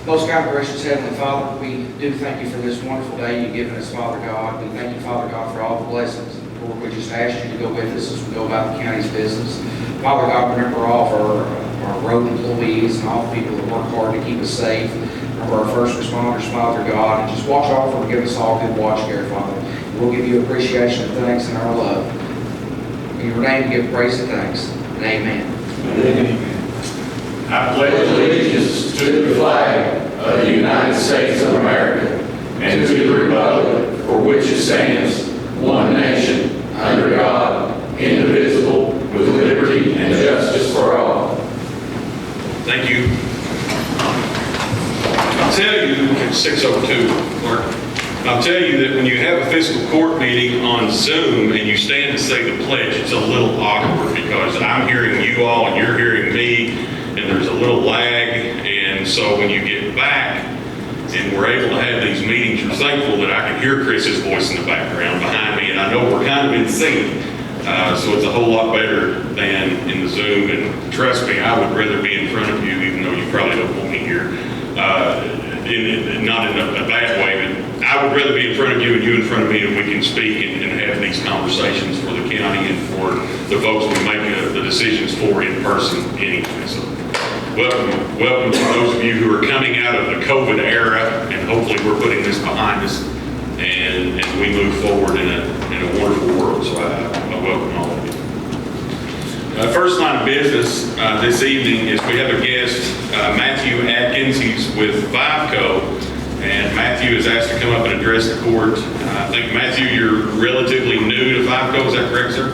Most kind, gracious Heavenly Father, we do thank you for this wonderful day you've given us, Father God. We thank you, Father God, for all the blessings. Lord, we just ask you to go with us as we go about the county's business. Father God, remember all of our road employees and all the people that work hard to keep us safe. Remember our first responders, Father God, and just watch over them and give us all good watch care, Father. We'll give you appreciation and thanks and our love. In your name, we give praise and thanks. And amen. Amen. I pledge allegiance to the flag of the United States of America and to the republic for which it stands, one nation, under God, indivisible, with liberty and justice for all. Thank you. I'll tell you, it's 6:02, Mark. I'll tell you that when you have a fiscal court meeting on Zoom and you stand to say the pledge, it's a little awkward because I'm hearing you all and you're hearing me, and there's a little lag. And so when you get back and we're able to have these meetings, you're thankful that I can hear Chris's voice in the background behind me, and I know we're kind of in sync. So it's a whole lot better than in the Zoom. And trust me, I would rather be in front of you, even though you probably don't want me here. Not in a bad way, but I would rather be in front of you and you in front of me, and we can speak and have these conversations for the county and for the folks we make the decisions for in person anyway. So welcome to those of you who are coming out of the COVID era, and hopefully we're putting this behind us and we move forward in a wonderful world. So I welcome all of you. First line of business this evening is we have a guest, Matthew Atkins. He's with Fiscal, and Matthew is asked to come up and address the court. I think, Matthew, you're relatively new to Fiscal. Is that correct, sir?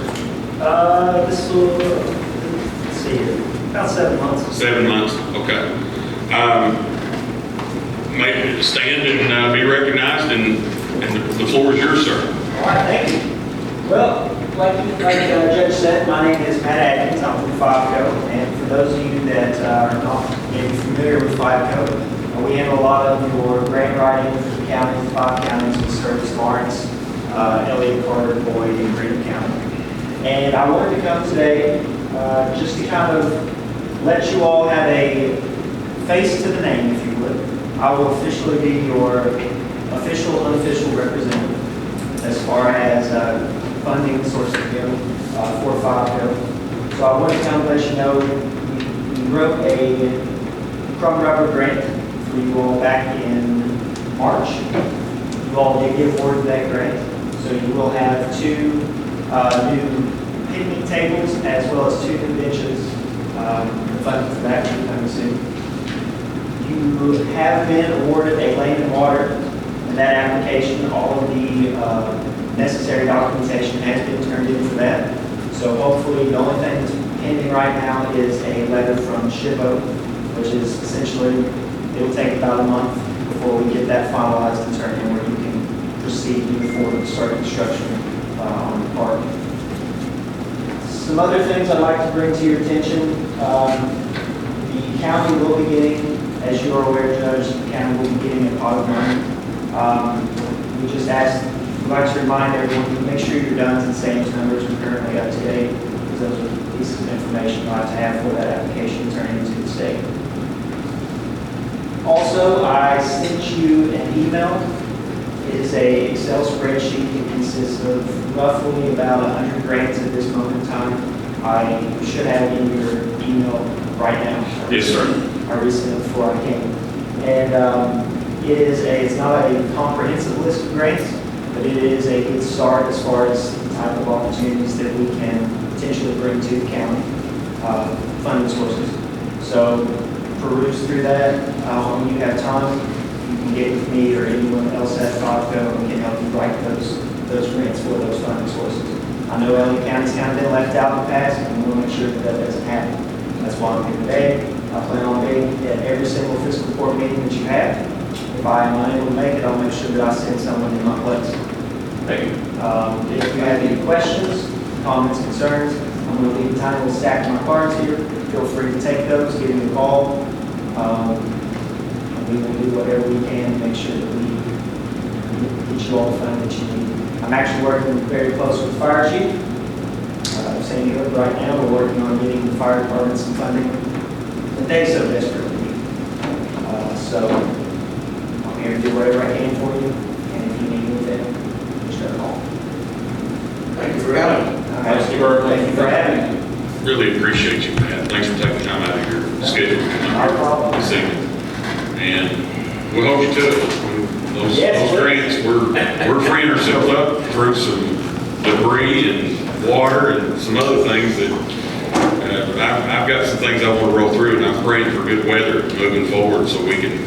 This will, let's see here, about 7 months. 7 months, okay. Maybe stand and be recognized, and the floor is yours, sir. All right, thank you. Well, like Judge said, my name is Matt Atkins. I'm from Fiscal, and for those of you that are not maybe familiar with Fiscal, we handle a lot of your grant writing for the county, the 5 counties we service: Lawrence, Elliott, Carter, Boyd, and Green County. And I wanted to come today just to kind of let you all have a face to the name, if you would. I will officially be your official, unofficial representative as far as funding sources go for Fiscal. So I wanted to kind of let you know we wrote a crumb rubber grant for you all back in March. You all did get awarded that grant, so you will have 2 new picnic tables as well as 2 new benches. The funding for that will be coming soon. You have been awarded a land and water, and that application, all of the necessary documentation has been turned in for that. So hopefully the only thing that's pending right now is a letter from SHPO, which is essentially, it'll take about a month before we get that finalized and turned in, where you can proceed before we start construction on the park. Some other things I'd like to bring to your attention. The county will be getting, as you are aware, Judge, the county will be getting a pot of money. We just asked, we'd like to remind everyone to make sure your DUNS and SAMES numbers are currently up to date, because those are pieces of information you'll have to have for that application turning into the state. Also, I sent you an email. It is a Excel spreadsheet that consists of roughly about 100 grants at this moment in time. I should have it in your email right now. Yes, sir. I resent it before I came. And it's not a comprehensive list of grants, but it is a good start as far as the type of opportunities that we can potentially bring to the county, funding sources. So peruse through that. When you have time, you can get with me or anyone else at Fiscal, and we can help you write those grants for those funding sources. I know Elliott County's kind of been left out in the past, and we want to make sure that that doesn't happen. That's why I'm here today. I plan on being at every single fiscal court meeting that you have. If I am unable to make it, I'll make sure that I send someone in my place. Thank you. If you have any questions, comments, concerns, I'm going to leave a tiny little stack of my cards here. Feel free to take those, give me a call. And we will do whatever we can to make sure that we get you all the funding that you need. I'm actually working very close with the fire chief. Sandy Hook right now, we're working on getting the fire department some funding that they so desperately need. So problem. this evening. And we hope you took it. Those grants, we're freeing ourselves up through some debris and water and some other things that I've got some things I want to roll through, and I'm praying for good weather moving forward so we can,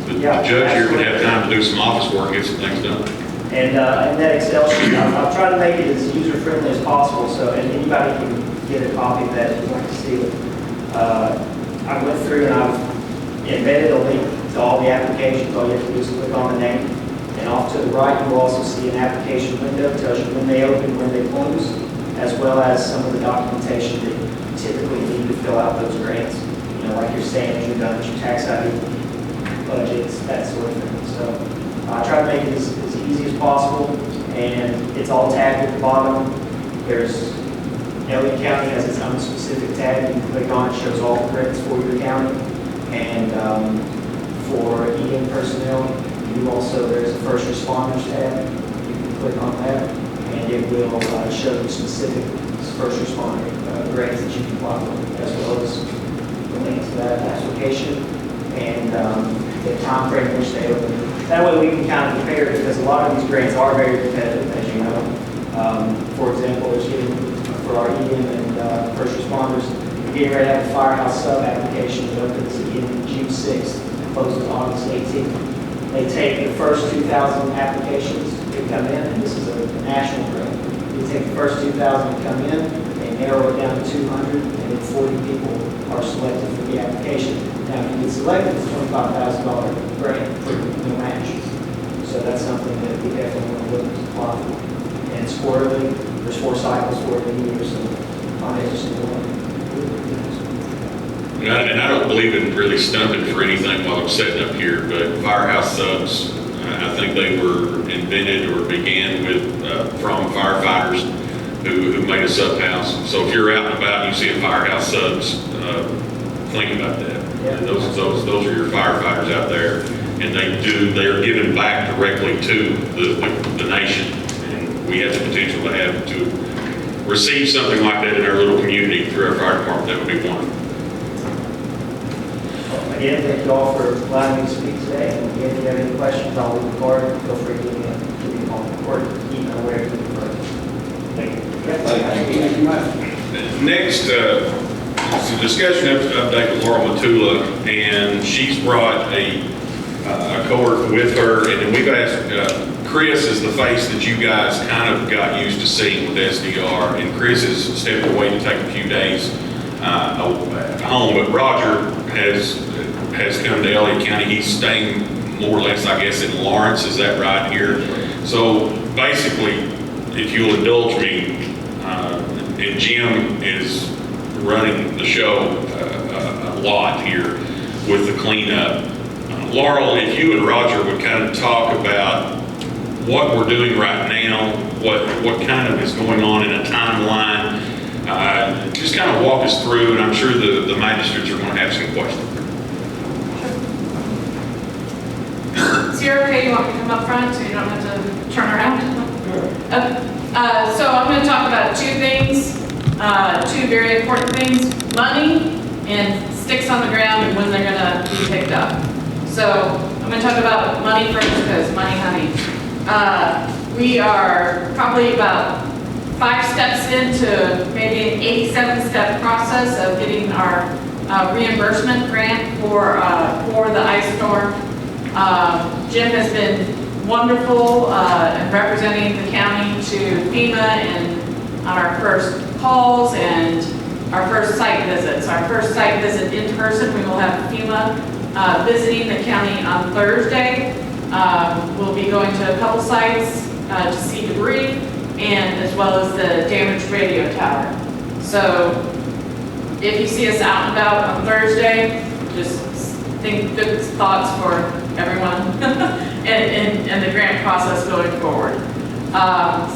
the judge here can have time to do some office work, get some things done. And that Excel sheet, I'll try to make it as user-friendly as possible, so and anybody can get a copy of that if you'd like to see it. I went through and I've embedded a link to all the applications. All you have to do is click on the name. And off to the right, you'll also see an application window. It tells you when they open, when they close, as well as some of the documentation that you typically need to fill out those grants. You know, like your stamps, your guns, your tax ID, budgets, that sort of thing. So I try to make it as easy as possible, and it's all tagged at the bottom. There's Elliott County has its own specific tab. You can click on it, shows all the grants for your county. And for EM personnel, there's a first responders tab. You can click on that, and it will show you specific first responder grants that you can apply for, as well as the link to that application and the time frame in which they open. That way we can kind of compare, because a lot of these grants are very competitive, as you know. For example, for our EM and first responders, we're getting ready to have a firehouse sub application that opens in June 6th and closes August 18th. They take the first 2,000 applications that come in, and this is a national grant. They take the first 2,000 that come in, they narrow it down to 200, and then 40 people are selected for the application. Now, if you get selected, it's a $25,000 grant for no match. So that's something that we definitely want to look to apply for. And it's quarterly. There's 4 cycles for it in a year, so I'm interested in one. And I don't believe in really stumping for anything while I'm sitting up here, but firehouse subs, I think they were invented or began with from firefighters who made a sub house. So if you're out and about and you see a firehouse subs, think about that. Yeah. And those are your firefighters out there, and they are given back directly to the nation. And we have the potential to receive something like that in our little community through our fire department. That would be wonderful. Again, thank you all for allowing me to speak today. And again, if you have any questions, I'll leave the card. Feel free to give me a call or email where you prefer. Thank you. Thank you much. Next, it's a discussion update with Laura Matula, and she's brought a cohort with her, and then we've asked, Chris is the face that you guys kind of got used to seeing with SDR, and Chris has stepped away to take a few days home, but Roger has come to Elliott County. He's staying more or less, I guess, in Lawrence. Is that right here? So basically, if you'll indulge me, and Jim is running the show a lot here with the cleanup. Laurel, if you and Roger would kind of talk about what we're doing right now, what kind of is going on in a timeline, just kind of walk us through, and I'm sure the magistrates are going to have some questions. Sierra, okay, you want me to come up front so you don't have to turn around? Okay. So I'm going to talk about 2 things, 2 very important things: money and sticks on the ground and when they're going to be picked up. So I'm going to talk about money first because money, honey. We are probably about 5 steps into maybe an 87-step process of getting our reimbursement grant for the ice storm. Jim has been wonderful in representing the county to FEMA and on our first calls and our first site visits. Our first site visit in person, we will have FEMA visiting the county on Thursday. We'll be going to a couple sites to see debris and as well as the damaged radio tower. So if you see us out and about on Thursday, just think good thoughts for everyone and the grant process going forward.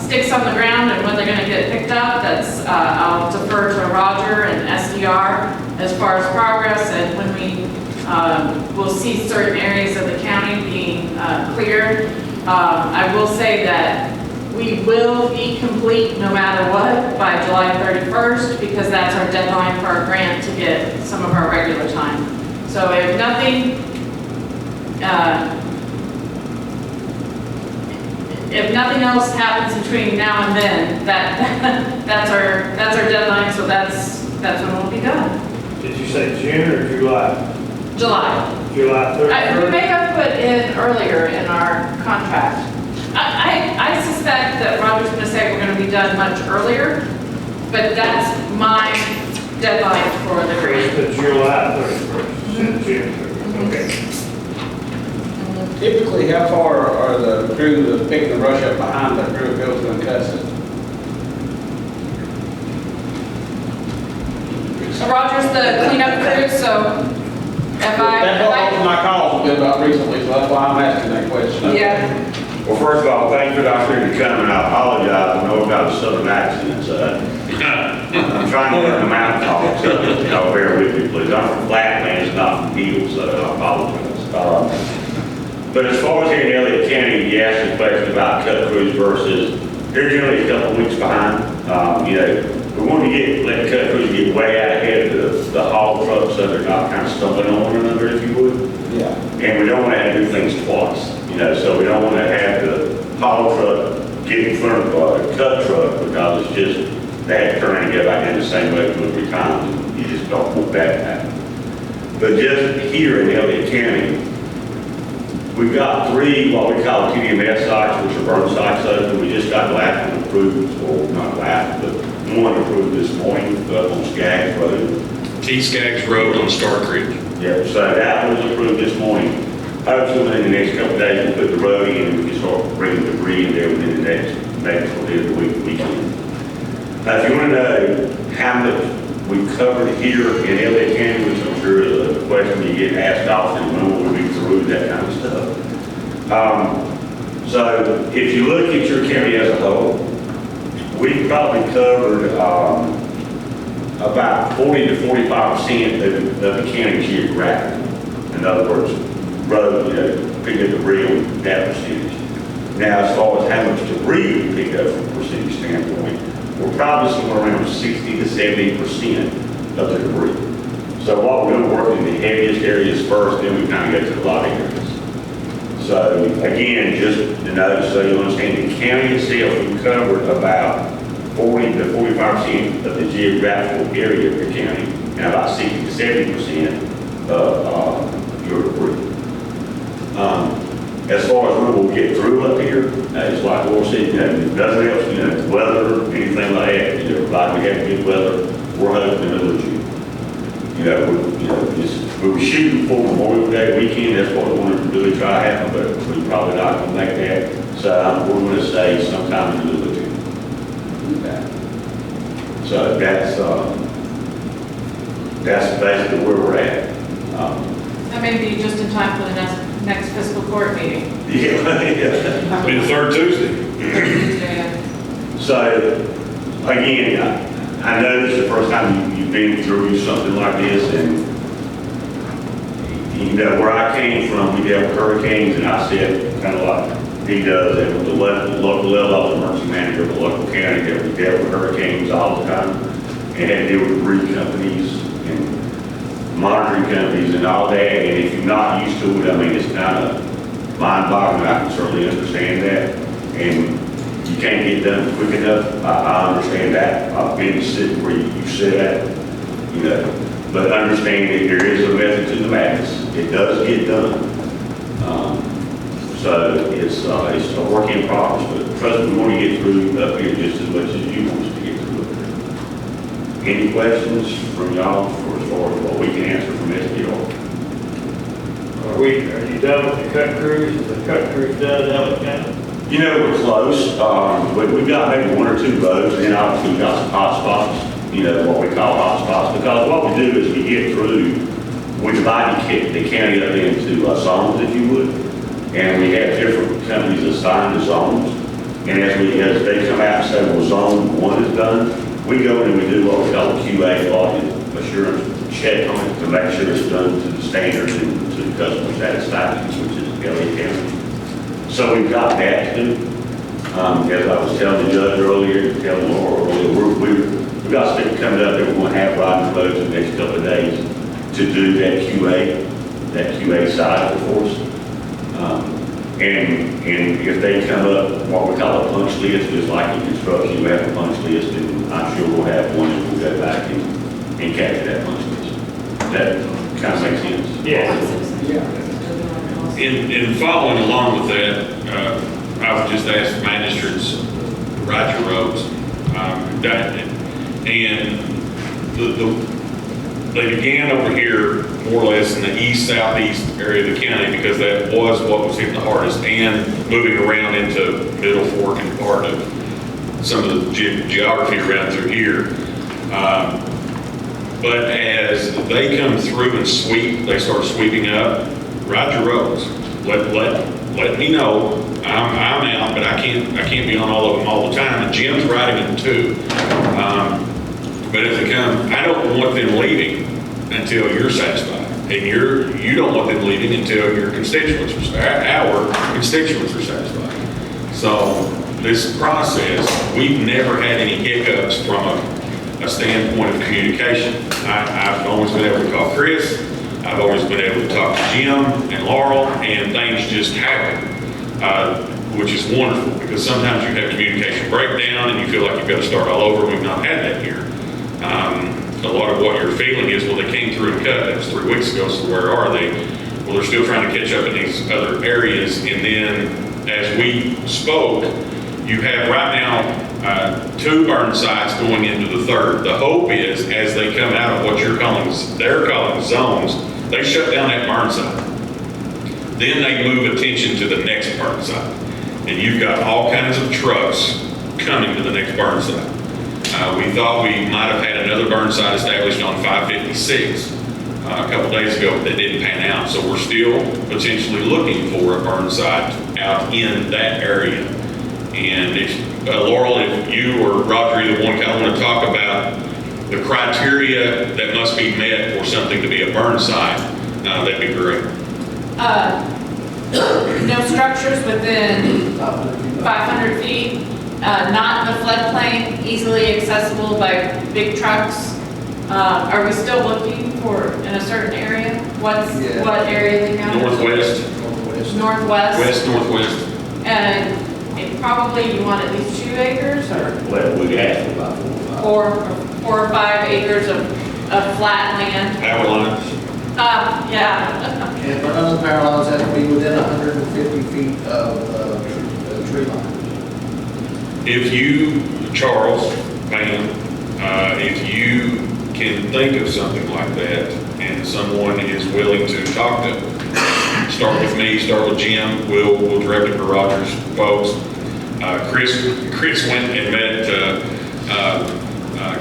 Sticks on the ground and when they're going to get picked up, that's I'll defer to Roger and SDR as far as progress and when we will see certain areas of the county being cleared. I will say that we will be complete no matter what by July 31st because that's our deadline for our grant to get some of our regular time. So if nothing, if nothing else happens between now and then, that's our deadline, so that's when we'll be done. Did you say June or July? July. July We 31st? may have put in earlier in our contract. I suspect that Roger's gonna say we're gonna be done much earlier, but that's my deadline for the grant. The July 31st, and June 30th, okay. Typically, how far are the crew that's picking the brush up behind the crew that goes and cuts it? Roger's the cleanup crew, so if That's what most of I, my calls have been about recently, so that's why I'm asking that question. yeah, Well, first of all, thank you for the opportunity to come, and I apologize, I know about the southern accents. I'm trying to learn the mountain talk, so y'all bear with me, please. I'm from Flatlands, not from Needles, so I apologize. But as far as here in Elliott County, you asked a question about cut crews versus, they're generally a couple weeks behind. We want to let cut crews get way out ahead of the haul trucks, so they're not kind of stumbling on one another, if you would. Yeah. And we don't want to have to do things twice, so we don't want to have the haul truck get in front of a cut truck because it's just, they have to turn around and get back in the same way 2 or 3 times, and you just don't want that to happen. But just here in Elliott County, we've got 3 what we call TDMS sites, which are burn sites open. We just got the last one approved, or not last, but one approved this morning up on Skaggs Road. T. Skaggs Road on Star Creek. Yeah, so that was approved this morning. Hopefully in the next couple of days, we'll put the road in and we can start bringing debris in there within the next weekend. Now, if you want to know how much we've covered here in Elliott County, which I'm sure is a question you get asked often, when will we be through that kind of stuff. So if you look at your county as a whole, we've probably covered about 40 to 45% of the county geographically. In other words, road, pick up debris on that percentage. Now, as far as how much debris we pick up from a percentage standpoint, we're probably somewhere around 60 to 70% of the debris. So what we're going to work in the heaviest areas first, then we kind of go to the light areas. So again, just to know, so you understand, the county itself, we covered about 40 to 45% of the geographical area of the county, and about 60 to 70% of your debris. As far as when we'll get through up here, it's like Laura said, nothing else, weather, anything like that, like we have good weather, we're hoping in the middle of June. We were shooting for Memorial Day weekend, that's what we wanted to really try to happen, but we're probably not going to make that. So we're going to say sometime in the middle of June. Okay. So that's basically where we're at. that may be just in time for the next fiscal court meeting. Yeah. Be the third Tuesday. So again, I know this is the first time you've been through something like this, and where I came from, we dealt with hurricanes, and I said, kind of like he does, and with the local level, I was emergency manager of the local county, that we dealt with hurricanes all the time, and had to deal with debris companies and monitoring companies and all that, and if you're not used to it, I mean, it's kind of mind-boggling. I can certainly understand that, and you can't get done quick enough. I understand that. I've been sitting where you sit at, but understand that there is a method to the madness. It does get done. So it's a work in progress, but trust me, we want to get through up here just as much as you want us to get through up here. Any questions from y'all as far as what we can answer from SDR? Are you done with the cut crews? Is the cut crews done in Elliott County? We're close. We've got maybe 1 or 2 roads, and then obviously we've got some hot spots, what we call hot spots, because what we do is we get through, we divide the county up into zones, if you would, and we have different companies assigned to zones, and as they come out and say, well, zone 1 is done, we go in and we do what we call a QA, quality assurance check on it, to make sure it's done to the standards and to the customer satisfaction, which is Elliott County. So we've got that to do. As I was telling the judge earlier, telling Laura earlier, we've got stuff coming up that we're going to have riding the roads in the next couple of days. to do that QA side for us. And if they come up, what we call a punch list, just like in construction, we have a punch list, and I'm sure we'll have one that we'll go back and capture that punch list. That kind of makes sense? Yeah. In following along with that, I would just ask magistrates, write your roads. They began over here more or less in the east-southeast area of the county because that was what was hit the hardest, and moving around into Middle Fork and part of some of the geography around through here. But as they come through and sweep, they start sweeping up, ride your roads. Let me know. I'm out, but I can't be on all of them all the time. And Jim's riding them too. But if they come, I don't want them leaving until you're satisfied, and you don't want them leaving until your constituents our constituents are satisfied. So this process, we've never had any hiccups from a standpoint of communication. I've always been able to call Chris. I've always been able to talk to Jim and Laurel, and things just happen, which is wonderful, because sometimes you have communication breakdown and you feel like you've got to start all over. We've not had that here. A lot of what you're feeling is, well, they came through and cut. That was 3 weeks ago, so where are they? Well, they're still trying to catch up in these other areas. And then, as we spoke, you have right now 2 burn sites going into the 3rd. The hope is, as they come out of what they're calling zones, they shut down that burn site. Then they move attention to the next burn site. And you've got all kinds of trucks coming to the next burn site. We thought we might have had another burn site established on 556 a couple days ago, but that didn't pan out. So we're still potentially looking for a burn site out in that area. And if, Laurel, if you or Roger, either one, kind of want to talk about the criteria that must be met for something to be a burn site, that'd be great. No structures within 500 feet. Not in the floodplain, easily accessible by big trucks. Are we still looking for in a certain area? What area of the county? Northwest. Northwest. West-northwest. And probably you want at least 2 acres or? Well, we asked for about 4 or 5 acres of flat land. Power lines. Yeah. And for unparalleled lines, that to be within 150 feet of tree line. If you, Charles, Pam, if you can think of something like that and someone is willing to talk to them, start with me, start with Jim, we'll direct it to Roger's folks. Chris went and met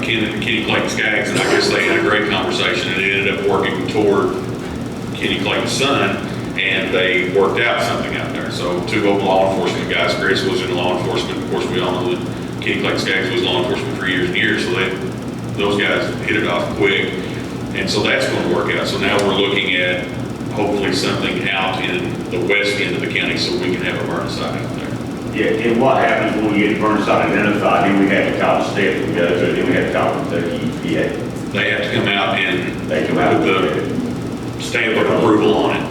Kenny Clayton Skaggs, and I guess they had a great conversation, and it ended up working toward Kenny Clayton's son, and they worked out something out there. So 2 old law enforcement guys. Chris was in law enforcement. Of course, we all know that Kenny Clayton Skaggs was in law enforcement for years and years, so those guys hit it off quick. And so that's going to work out. So now we're looking at hopefully something out in the west end of the county so we can have a burn site out there. Yeah, and what happens when we get the burn site identified, then we have to call the state to go to it, then we have to call the EPA. They have to come out and They come out put the stamp of approval on it.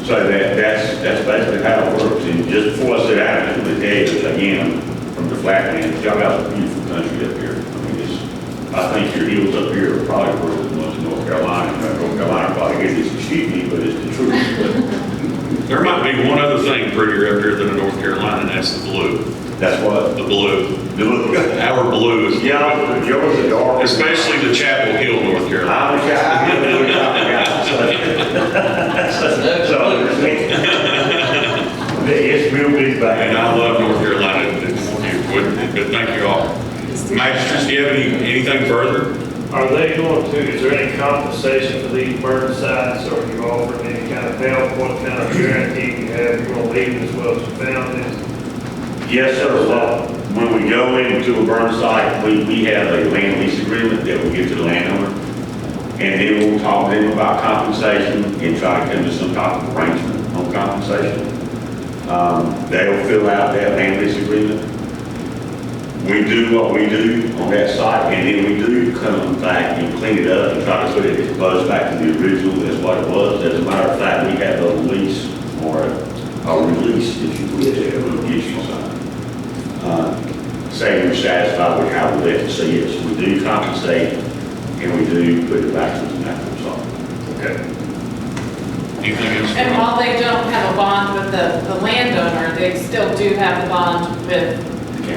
So that's basically how it works. And just before I sit down, I just want to tell you, again, from the flatlands, y'all got some beautiful country up here. I mean, I think your hills up here are probably worse than ones in North Carolina. North Carolina probably gets this excuse me, but it's the truth. There might be one other thing prettier up here than in North Carolina, and that's the blue. That's what? The blue. Our blue is. Yeah, yours is dark. Especially the Chapel Hill, North Carolina. So, it's real big back. And I love North Carolina, but thank you all. Magistrates, do you have anything further? Are they going to, is there any compensation for these burn sites, or are you offering any kind of help? What kind of guarantee you have you're going to leave as well as you found it? Yes, sir. Well, when we go into a burn site, we have a land lease agreement that we give to the landowner. And then we'll talk to them about compensation and try to come to some type of arrangement on compensation. They'll fill out that land lease agreement. we do what we do on that site, and then we do come back and clean it up and try to put it close back to the original as what it was. As a matter of fact, we have a lease or a release, if you will, get you something. Saying you're satisfied with how we left it. So yes, we do compensate and we do put it back to the natural site. Okay. Anything else? And while they don't have a bond with the landowner, they still do have the bond with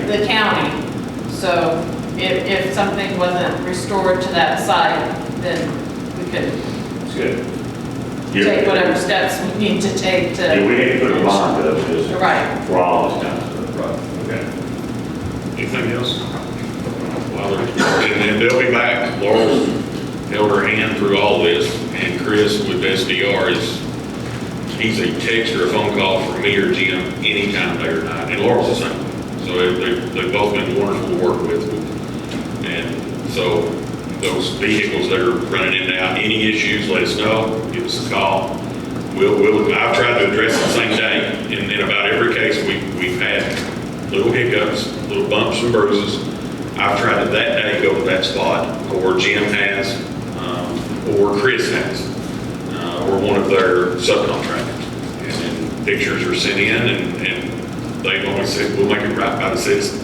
the county. So if something wasn't restored to that site, then we could It's good. take whatever steps we need to take to. Yeah, we had to put a bond up just Right. for all this kind of stuff. Right. Okay. Anything else? Well, and they'll be back. Laurel's held her hand through all this, and Chris with SDR he's a text or a phone call from me or Jim anytime, day or night, and Laurel's the same. So they've both been wonderful to work with. And so those vehicles that are running in and out, any issues, let us know, give us a call. I've tried to address it the same day. In about every case, we've had little hiccups, little bumps and bruises. I've tried to that day go to that spot, or Jim has, or Chris has, or one of their subcontractors. And then pictures are sent in, and they've always said, we'll make it right by the citizen,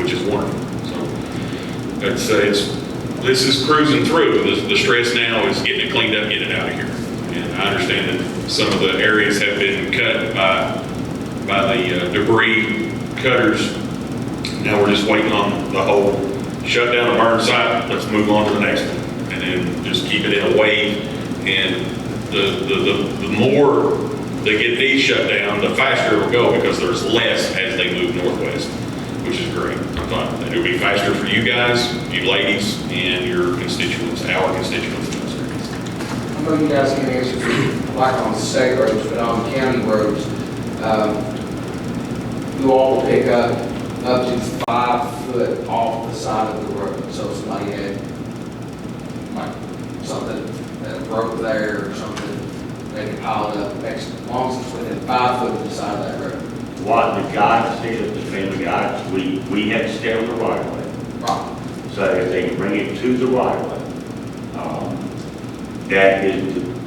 which is wonderful. So this is cruising through. The stress now is getting it cleaned up, getting it out of here. And I understand that some of the areas have been cut by the debris cutters. Now we're just waiting on the whole shut down the burn site. Let's move on to the next one, and then just keep it in a wave. And the more they get these shut down, the faster it will go, because there's less as they move northwest, which is great. I thought it'll be faster for you guys, you ladies, and your constituents, our constituents in those areas. I know you guys can answer for, like on state roads, but on county roads, you all will pick up to 5 foot off the side of the road. So if somebody had like something that broke there or something, they can pile it up next, as long as it's within 5 foot of the side of that road. What the guidance is, the family guidance, we have to stay on the right of way. Right. So if they can bring it to the right of way,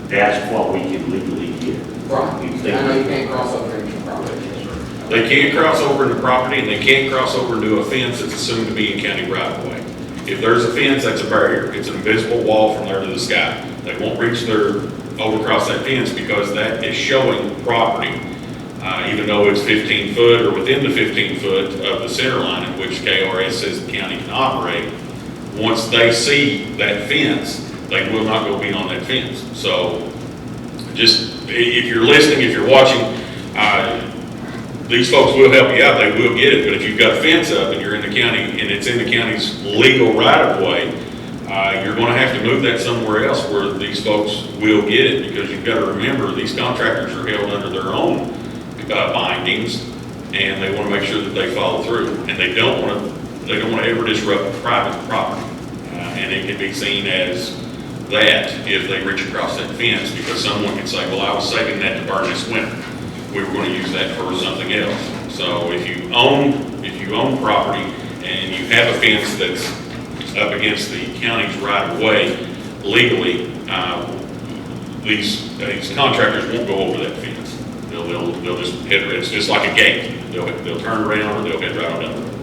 that's what we can legally get. Right. I know you can't cross over into your property. They can't cross over into property, and they can't cross over into a fence that's assumed to be in county right of way. If there's a fence, that's a barrier. It's an invisible wall from there to the sky. They won't reach over across that fence, because that is showing property, even though it's 15 foot or within the 15 foot of the center line in which KRS says the county can operate. Once they see that fence, they will not go beyond that fence. So just, if you're listening, if you're watching, these folks will help you out, they will get it. But if you've got a fence up and you're in the county, and it's in the county's legal right of way, you're going to have to move that somewhere else where these folks will get it, because you've got to remember, these contractors are held under their own bindings, and they want to make sure that they follow through, and they don't want to ever disrupt private property. And it can be seen as that if they reach across that fence, because someone can say, well, I was saving that to burn this winter. We were going to use that for something else. So if you own property and you have a fence that's up against the county's right of way, legally, these contractors won't go over that fence. They'll just head. It's just like a gate. They'll turn around, or they'll head right on down the road.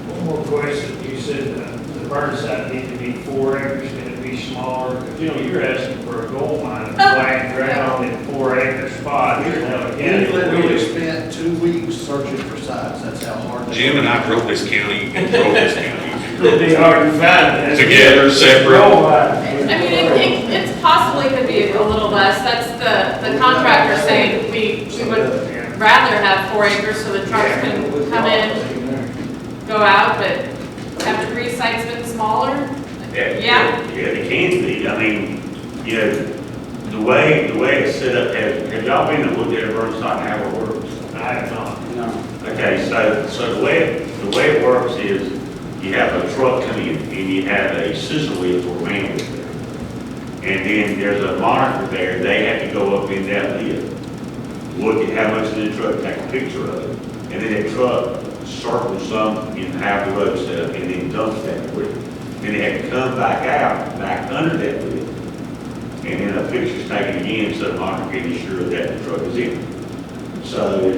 One more question. You said the burn site needs to be 4 acres. Can it be smaller? Because, you're asking for a gold mine in flat ground in 4 acre spot. You're not We spent 2 weeks searching for sites. That's how hard. Jim and I drove this county. It'd be hard to find that. Together, separate. I mean, it's possibly could be a little less. That's the contractor saying we would rather have 4 acres so the trucks can come in, go out, but have degree sites been smaller? Yeah. Yeah, it can be. I mean, the way it's set up, have y'all been to look at a burn site and how it works? I have not. No. Okay, so the way it works is, you have a truck come in, and you have a scissor lift or man lift there. And then there's a monitor there. They have to go up in that lift, look at how much is in the truck, take a picture of it, and then that truck circle some and have the road set up and then dump that width. Then they had to come back out, back under that width. And then a picture's taken again, so the monitor can be sure that the truck is in. So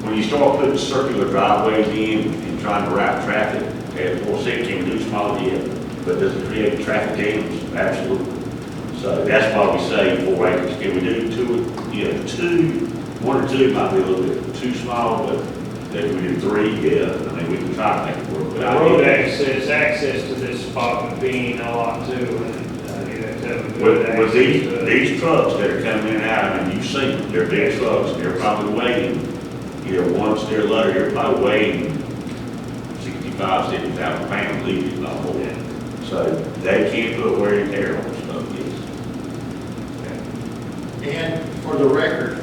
when you start putting circular driveways in and trying to route traffic, as Paul said, can we do small? Yeah, but does it create traffic jams? Absolutely. So that's why we say 4 acres. Can we do two, 1 or 2 might be a little bit too small, but if we do 3, yeah, I mean, we can try to make it work. The But road access to this spot would be a lot too, and you'd have to have a good with access to it. these trucks that are coming in and out, I mean, you've seen them, they're big trucks, they're probably weighing, once they're loaded, they're probably weighing 65, 70,000 pounds each, not more. So they can't put wear and tear on stuff, yes. And for the record,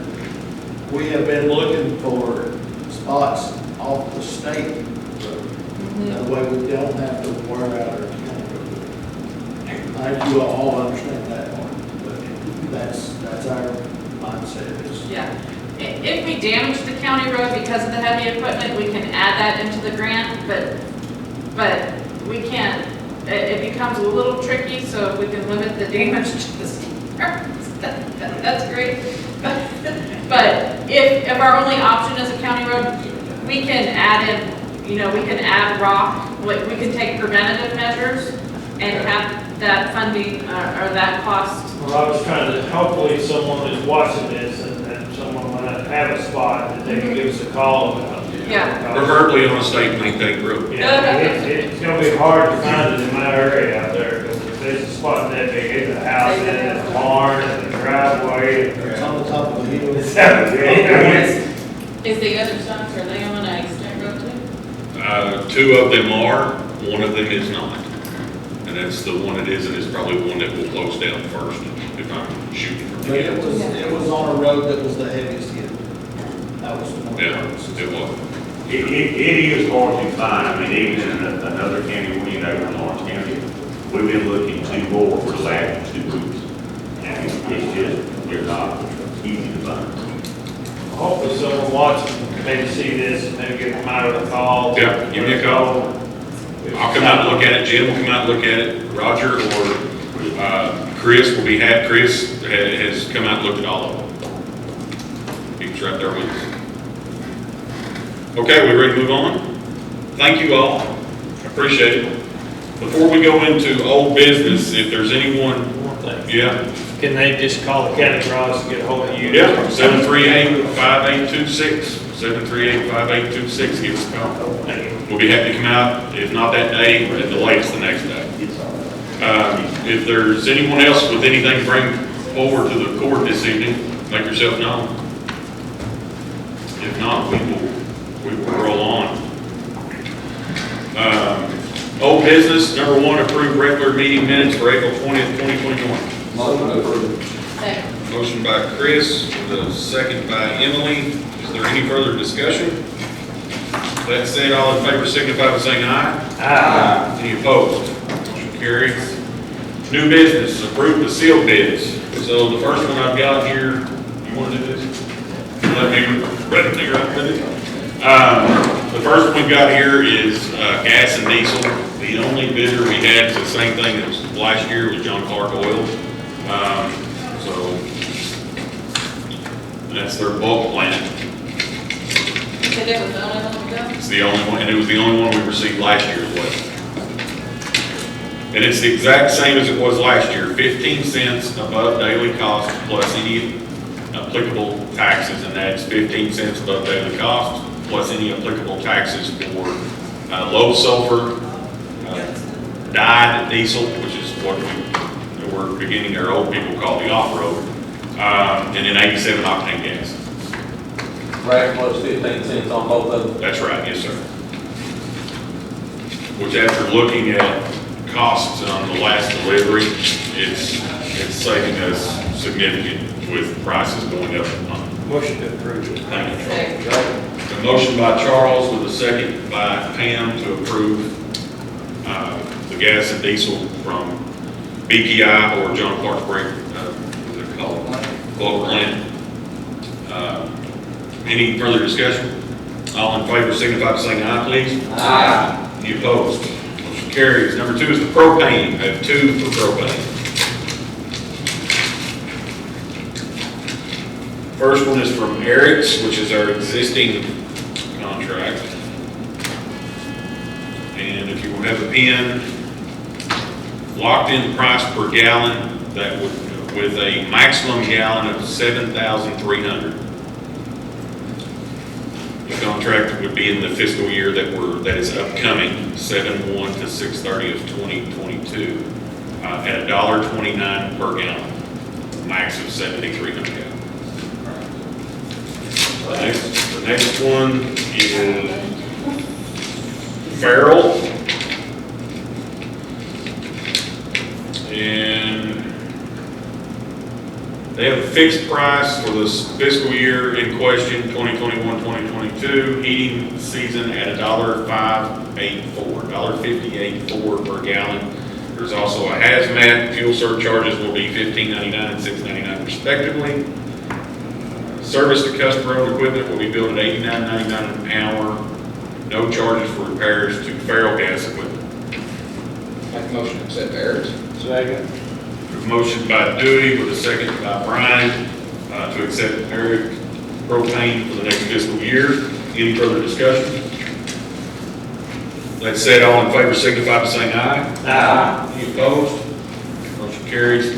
we have been looking for spots off the state road. That way we don't have to wear out our county road. I think you all understand that part, but that's our mindset is. Yeah. If we damage the county road because of the heavy equipment, we can add that into the grant, but we can't, it becomes a little tricky, so if we can limit the damage to the stairs, that's great. But if our only option is a county road, we can add in, we can add rock, we can take preventative measures and have that funding or that cost. Well, I was trying to, hopefully someone is watching this and someone might have a spot that they can give us a call about. Yeah. Preferably on a state maintained road. Yeah, it's gonna be hard to find it in my area out there, because if there's a spot that big, it's a house, and it's a barn, and a driveway. It's on the top of the hill. Is the other spots, are they on a state road too? 2 of them are, 1 of them is not. And that's the one that is, and it's probably the one that will close down first, if I'm shooting from But the it was on a road that was the heaviest hit. That was one of the Yeah, hardest. it was. It is hard to find, I mean, even in another county, over in Lawrence County, we've been looking 2 more for the last 2 weeks. And it's just, they're not easy to find. Hopefully someone watching can maybe see this, and maybe give them out a call. Yeah, give me a call. I'll come out and look at it, Jim will come out and look at it, Roger or Chris will be happy. Chris has come out and looked at all of them. He's right there with us. Okay, we ready to move on? Thank you all, I appreciate it. Before we go into old business, if there's anyone, One thing. yeah, Can they just call the county garage to get a hold of you? yeah, 738-5826, 738-5826, give us a call. We'll be happy to come out, if not that day, at the latest the next day. If there's anyone else with anything to bring forward to the court this evening, make yourself known. If not, we will roll on. Old business, number 1, approve regular meeting minutes for April 20th, 2021. Motion approved. Second. Motion by Chris, with a second by Emily. Is there any further discussion? That said, all in favor signify by saying aye. Aye. Any opposed? Motion carries. New business, approve the sealed bids. So the first one I've got here, you want to do this? Let me read it right with it. The first one we've got here is gas and diesel. The only bidder we had is the same thing as last year was John Clark Oil. So that's their bulk plant. Said it was the only one to go? It's the only one, and it was the only one we received last year as well. And it's the exact same as it was last year, 15 cents above daily cost plus any applicable taxes, and that's 15 cents above daily cost plus any applicable taxes for low sulfur, dyed diesel, which is what we're beginning, our old people call the off-road, and then 87 octane gas. Rack plus 15 cents on both of them. That's right, yes, sir. Which after looking at costs on the last delivery, it's saving us significant with prices going up. Motion to approve it. Thank you. Second. A motion by Charles with a second by Pam to approve the gas and diesel from BPI or John Clark Brake, what is it called? Global Plant. Any further discussion? All in favor signify by saying aye, please. Aye. Any opposed? Motion carries. Number 2 is the propane. I have 2 for propane. First one is from Eric's, which is our existing contract. And if you will have a pen, locked in price per gallon, that would, with a maximum gallon of 7,300. The contract would be in the fiscal year that is upcoming, 7/1 to 6/30 of 2022, at $1.29 per gallon, max of 7,300 gallons. The next one is Farrell. And they have a fixed price for this fiscal year in question, 2021-2022, heating season at $1.58 per gallon. There's also a hazmat. Fuel surcharges will be $15.99 and $6.99 respectively. Service to customer-owned equipment will be billed at $89.99 an hour. No charges for repairs to Farrell gas equipment. Make a motion to accept Eric's. Second. Motion by Dewey with a second by Brian to accept Eric propane for the next fiscal year. Any further discussion? That said, all in favor signify by saying aye. Aye. Any opposed? Motion carries.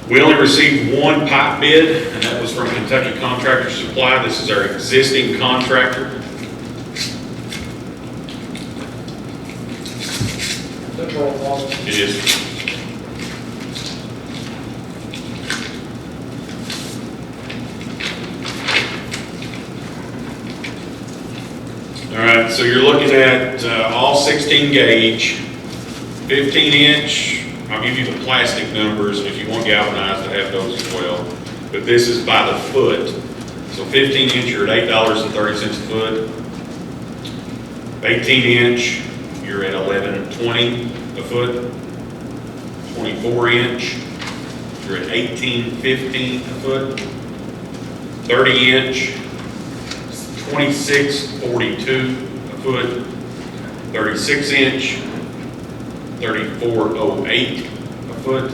We only received 1 pipe bid, and that was from Kentucky Contractor Supply. This is our existing contractor. It is. All right, so you're looking at all 16 gauge, 15 inch. I'll give you the plastic numbers, and if you want galvanized, I have those as well. But this is by the foot. So 15 inch, you're at $8.30 a foot. 18 inch, you're at $11.20 a foot. 24 inch, you're at $18.15 a foot. 30 inch, $26.42 a foot. 36 inch, $34.08 a foot.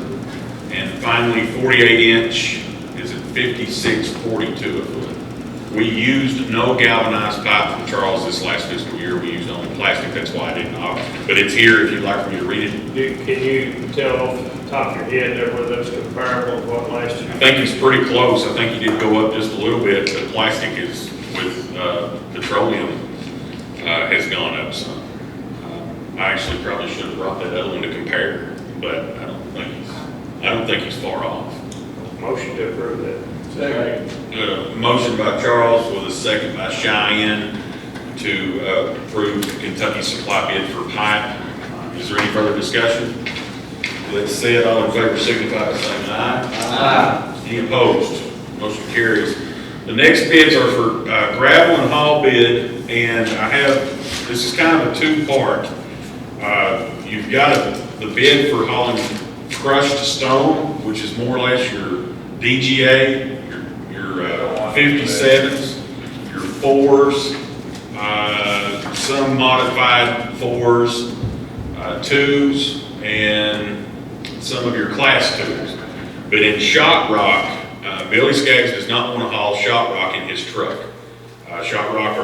And finally, 48 inch is at $56.42 a foot. We used no galvanized pipe from Charles this last fiscal year. We used only plastic, that's why I didn't opt. But it's here if you'd like for me to read it. Can you tell off the top of your head there whether that's comparable to what last year? I think it's pretty close. I think he did go up just a little bit, but plastic is with petroleum has gone up some. I actually probably should have brought that other one to compare, but I don't think he's far off. Motion to approve that. Second. Motion by Charles with a second by Cheyenne to approve Kentucky Supply bid for pipe. Is there any further discussion? Let's say it. All in favor signify by saying aye. Aye. Any opposed? Motion carries. The next bids are for gravel and haul bid, and this is kind of a 2-part. You've got the bid for hauling crushed stone, which is more or less your DGA, your 57s, your 4s, some modified 4s, 2s, and some of your class 2s. But in shot rock, Billy Skaggs does not want to haul shot rock in his truck. Shot rock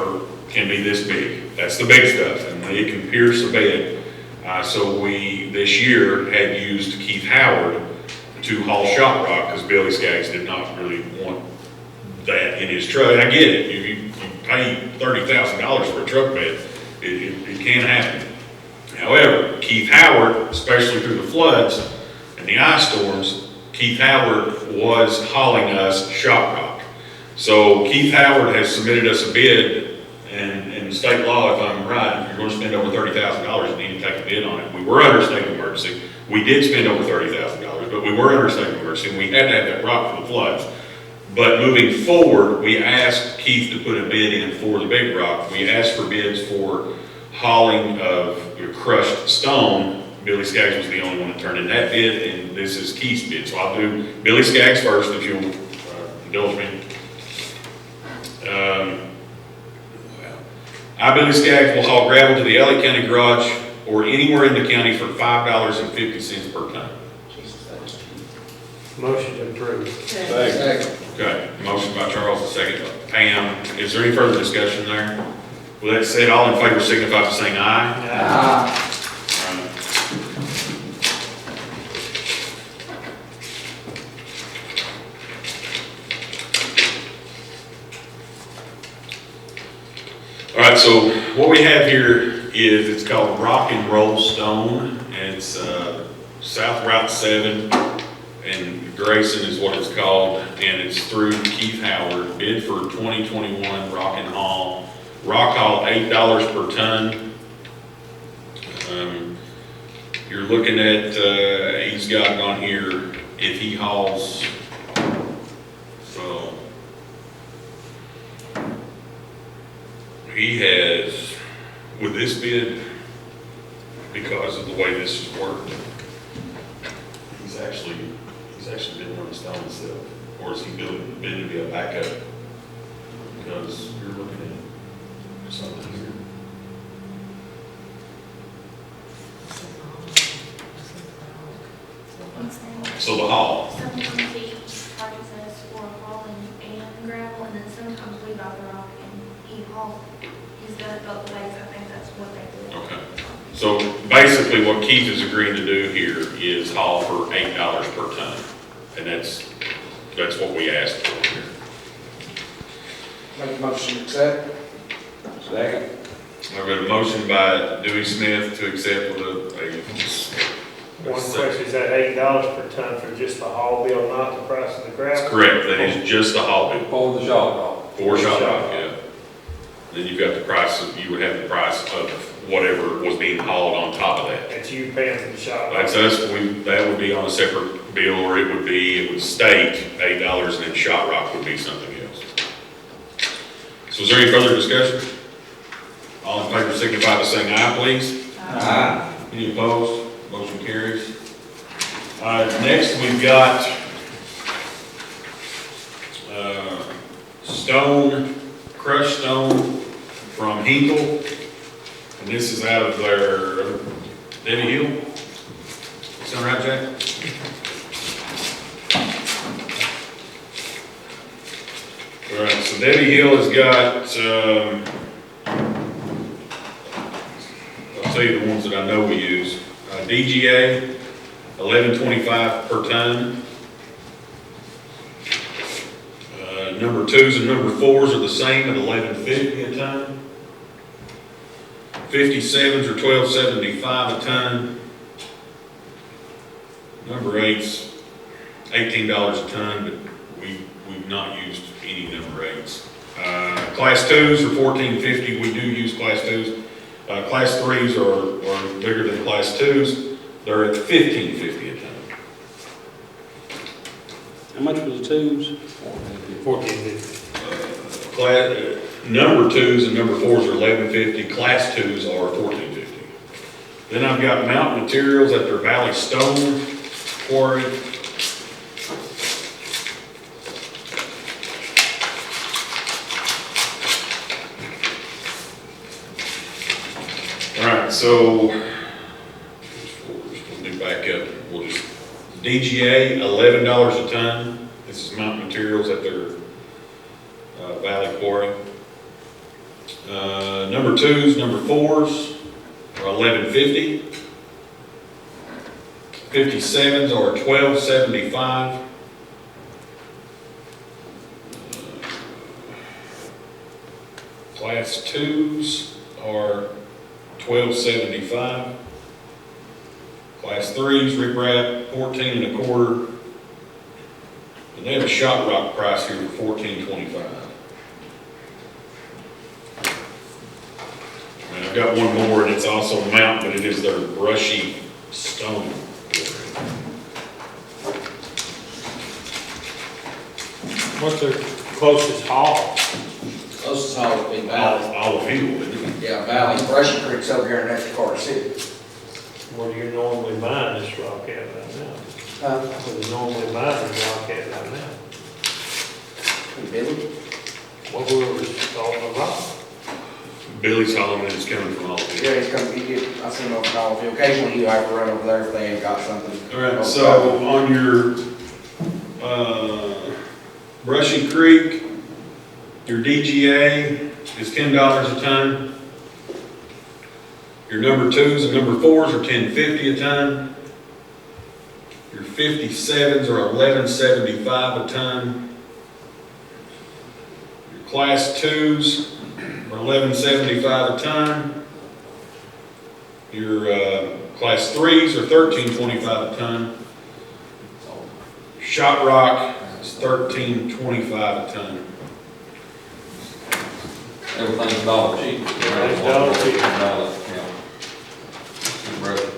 can be this big. That's the big stuff, and it can pierce a bed. So we, this year, had used Keith Howard to haul shot rock because Billy Skaggs did not really want that in his truck. I get it. You pay $30,000 for a truck bed. It can happen. However, Keith Howard, especially through the floods and the ice storms, Keith Howard was hauling us shot rock. So Keith Howard has submitted us a bid, and in state law, if I'm right, if you're going to spend over $30,000, you need to take a bid on it. We were under state of emergency. We did spend over $30,000, but we were under state of emergency, and we had to have that rock for the floods. But moving forward, we asked Keith to put a bid in for the big rock. We asked for bids for hauling of crushed stone. Billy Skaggs was the only one that turned in that bid, and this is Keith's bid. So I'll do Billy Skaggs first, if you'll indulge me. I, Billy Skaggs, will haul gravel to the Elliott County garage or anywhere in the county for $5.50 per ton. Motion to approve. Okay, motion by Charles, a second by Pam. Is there any further discussion there? With that said, all in favor signify by saying aye. All right, so what we have here is, it's called Rock and Roll Stone, and it's South Route 7, and Grayson is what it's called, and it's through Keith Howard, bid for 2021 Rock and Haul. Rock haul, $8 per ton. You're looking at, he's got it on here, if he hauls, so he has, with this bid, because of the way this has worked, he's actually been on the stone himself, or is he been to be a backup? Because you're looking at something here. So the haul, Sometimes he charges us for hauling and gravel, and then sometimes we buy the rock and he hauls. He's done it both ways. I think that's what they do. okay. So basically what Keith is agreeing to do here is haul for $8 per ton. And that's what we asked for here. Make a motion to accept. Second. I've got a motion by Dewey Smith to accept with a One question, is that $8 per ton for just the haul bill, not the price of the gravel? correct, that is just the haul bid. For the shot rock. For shot rock, yeah. Then you've got the price of, you would have the price of whatever was being hauled on top of that. That's you paying for the shop. That's us, that would be on a separate bill, or it would state $8 and then shot rock would be something else. So is there any further discussion? All in favor signify by saying aye, please. Aye. Any opposed? Motion carries. Next we've got stone, crushed stone from Hinkle. And this is out of their Debbie Hill. Sound right, Jack? All right, so Debbie Hill has got, I'll tell you the ones that I know we use. DGA, $11.25 per ton. Number 2s and number 4s are the same at $11.50 a ton. 57s are $12.75 a ton. Number 8s, $18 a ton, but we've not used any number 8s. Class 2s are $14.50. We do use Class 2s. Class 3s are bigger than Class 2s. They're at $15.50 a ton. How much was the twos? $14.50. Number 2s and number 4s are $11.50. Class 2s are $14.50. Then I've got Mountain Materials at their Valley Stone quarry. All right, so we'll do back up. We'll just DGA, $11 a ton. This is Mountain Materials at their Valley Quarry. Number 2s, number 4s are $11.50. 57s are $12.75. Class 2s are $12.75. Class 3s, riprap, $14.25. And they have a shot rock price here for $14.25. And I've got one more, and it's also mountain, but it is their brushy stone. What's their closest haul? Closest haul would be Valley. Olive Hill, isn't it? Yeah, Valley, Brushy Creek's over here in next to Carter City. Where do you normally mine this rock at right now? Where you normally mine this rock at right now? Billy? What were we on the rock? Billy Solomon is coming from all field. Yeah, he's coming, I see him over the field. Occasionally he'll have to run over there if they ain't got something. All right, so on your, Brushy Creek, your DGA is $10 a ton. Your number 2s and number 4s are $10.50 a ton. Your 57s are $11.75 a ton. Your class 2s are $11.75 a ton. Your class 3s are $13.25 a ton. Shot rock is $13.25 a ton. Everything's dollar cheap. Everything's dollar cheap. Yeah. Brother.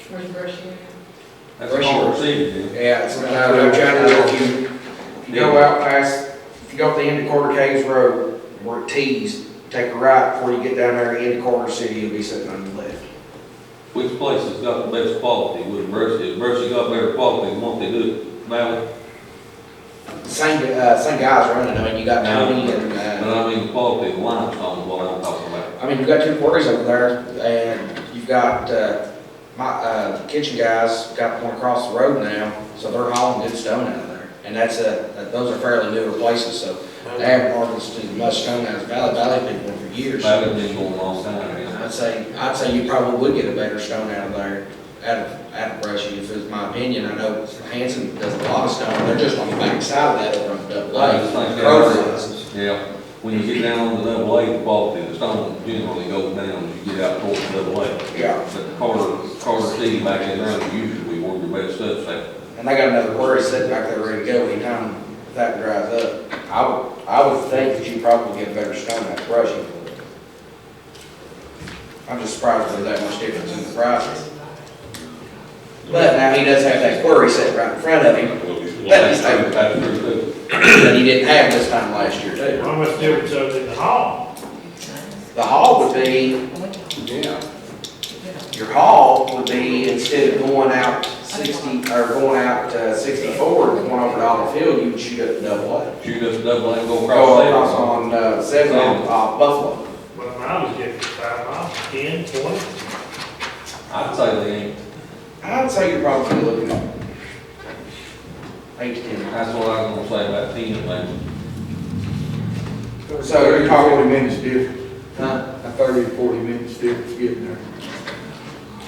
Where's Brushy? That's all received, yeah. Yeah, so I'm trying to, if you go out past, if you go up the end of Quarter Caves Road, where it tees, take a right before you get down there into Quarter City, you'll be sitting on your left. Which place has got the best quality with Brushy? If Brushy got better quality, won't they do it? Valley? Same guys running, I mean, you got Tony and, But I mean, the quality of the limestone is what I'm talking about. I mean, you've got 2 quarries over there, and you've got, my kitchen guys got one across the road now, so they're hauling good stone out of there. And that's those are fairly newer places, so they haven't harvested as much stone out of Valley. Valley been going for years. Valley's been going a long time, yeah. I'd say you probably would get a better stone out of there, out of Brushy, if it's my opinion. I know Hanson does a lot of stone, they're just on the back side of that over on Double I just think A. yeah, when you get down on the double A, the quality of the stone generally goes down as you get out towards the double A. Yeah. But the Carter City back in there usually where the best stuff's at. And they got another quarry sitting back there ready to go anytime that dries up. I would think that you probably get a better stone out of Brushy. I'm just surprised there's that much difference in the prices. But now he does have that quarry sitting right in front of him That's true too. that he didn't have this time last year too. How much difference is in the hall? The haul would be, your haul would be, instead of going out 60, or going out 64 and going over to Olive Field, you would shoot up to Double A. Shoot us double A and go Go across across on 7 off Buffalo. Well, I was getting 5 miles, 10, 20. I'd say they ain't. I'd say you're probably looking at 8 to 10 miles. That's what I was gonna say about 10, maybe. So you're talking, minutes difference, huh? a 30 to 40 minutes difference getting there.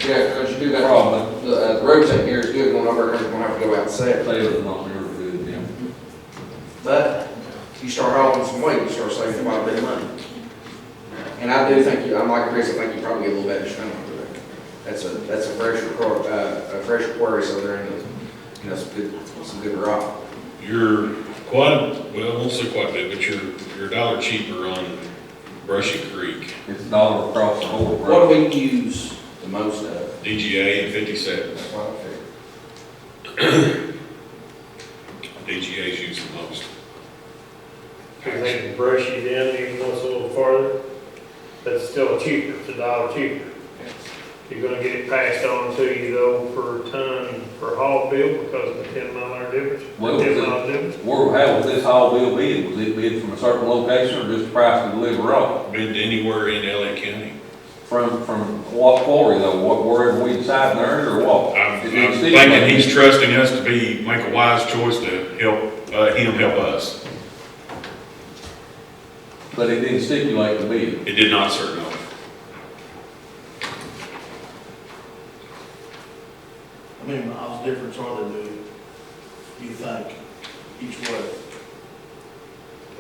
Yeah, because you do that. Probably. The road taking here is good, going over there, you're gonna have to go out and set. Taylor's not near good, yeah. But you start hauling some weight, you start saving quite a bit of money. And I do think I'm like Chris, I think you probably get a little better stone over there. That's a fresher quarry, so they're in some good rock. You're quite, well, I won't say quite a bit, but you're $1 cheaper on Brushy Creek, It's $1 across the whole What road. do we use the most of? DGA and 57. That's what I figured. DGA's used the most. Because they can brush you down even though it's a little farther. That's still cheaper, it's $1 cheaper. You're gonna get it passed on to you though per ton per haul bill because of the 10-mile difference. Well, 10-mile difference. How was this haul bill bid? Was it bid from a certain location or just the price to deliver off? Been anywhere in LA County. From what quarry though? Wherever we decide there or what? I'm thinking he's trusting us to make a wise choice to help him help us. But it didn't stipulate the bid. It did not, sir, no. How many miles difference are there, do you think, each way?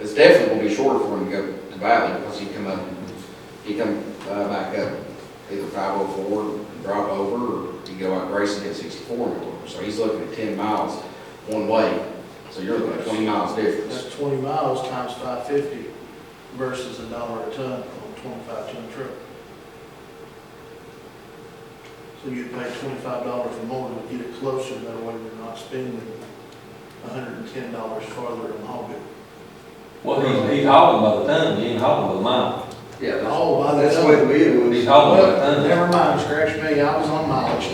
It's definitely gonna be shorter for him to go to Valley, because he come back up either 504 and drop over, or he go out Grayson hit 64 and go over. So he's looking at 10 miles one way, so you're looking at 20 miles difference. That's 20 miles times 550 versus $1 a ton on a 25-ton truck. So you'd pay $25 more to get it closer, that way you're not spending $110 farther on haul bill. Well, he's hauling by the ton, he ain't hauling by the mile. Yeah, Oh, by the That's the ton. way the bid was. He's hauling by the Well, ton. never mind, scratch me, I was on mileage.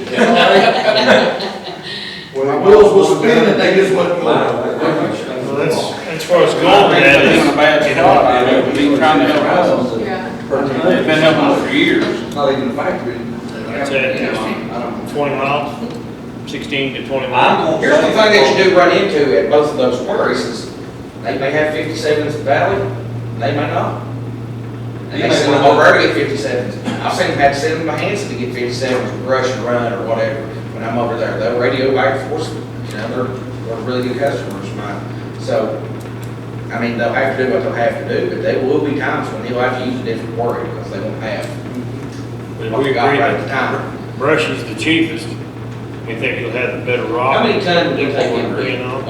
My wheels was spinning, they just wasn't going. Well, that's where it's going I at. think they're in a bad spot, I would be trying to help us. Yeah. They've been helping us for years. Not even a factory. That's at 20 miles, 16 to 20 miles. Here's the thing that you do run into at both of those quarries is they may have 57s in Valley, they may not. And they send them over there to get 57s. I've seen them have to send them to Hanson to get 57s, with rush and run or whatever. When I'm over there, they'll radio back and forth, you know, they're really good customers of mine. So, I mean, they'll have to do what they'll have to do, but there will be times when he'll have to use a different quarry because they won't have But what we we got agree right at the that time. brush is the cheapest. We think you'll have the better rock. How many tons do we take in? You know,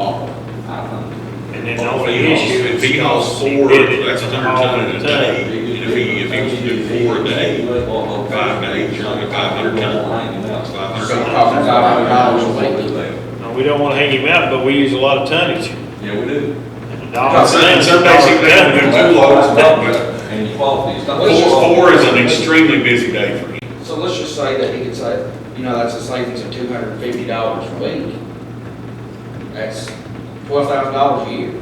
and then the If only he issue hauls- is. If he hauls four, that's 100 ton in a day. And if he was to do 4 a day, 5 days, you're looking at 500 ton. That's So 500 it ton. costs $500 a week. No, we don't want to hang him out, but we use a lot of tonnage. Yeah, we do. And dollar Some tons, days he dollar may have to ton. do 2 loads, but And quality, it's not. four is an extremely busy day for him. So let's just say that he could say, you know, that's a savings of $250 a week. That's $12,000 a year.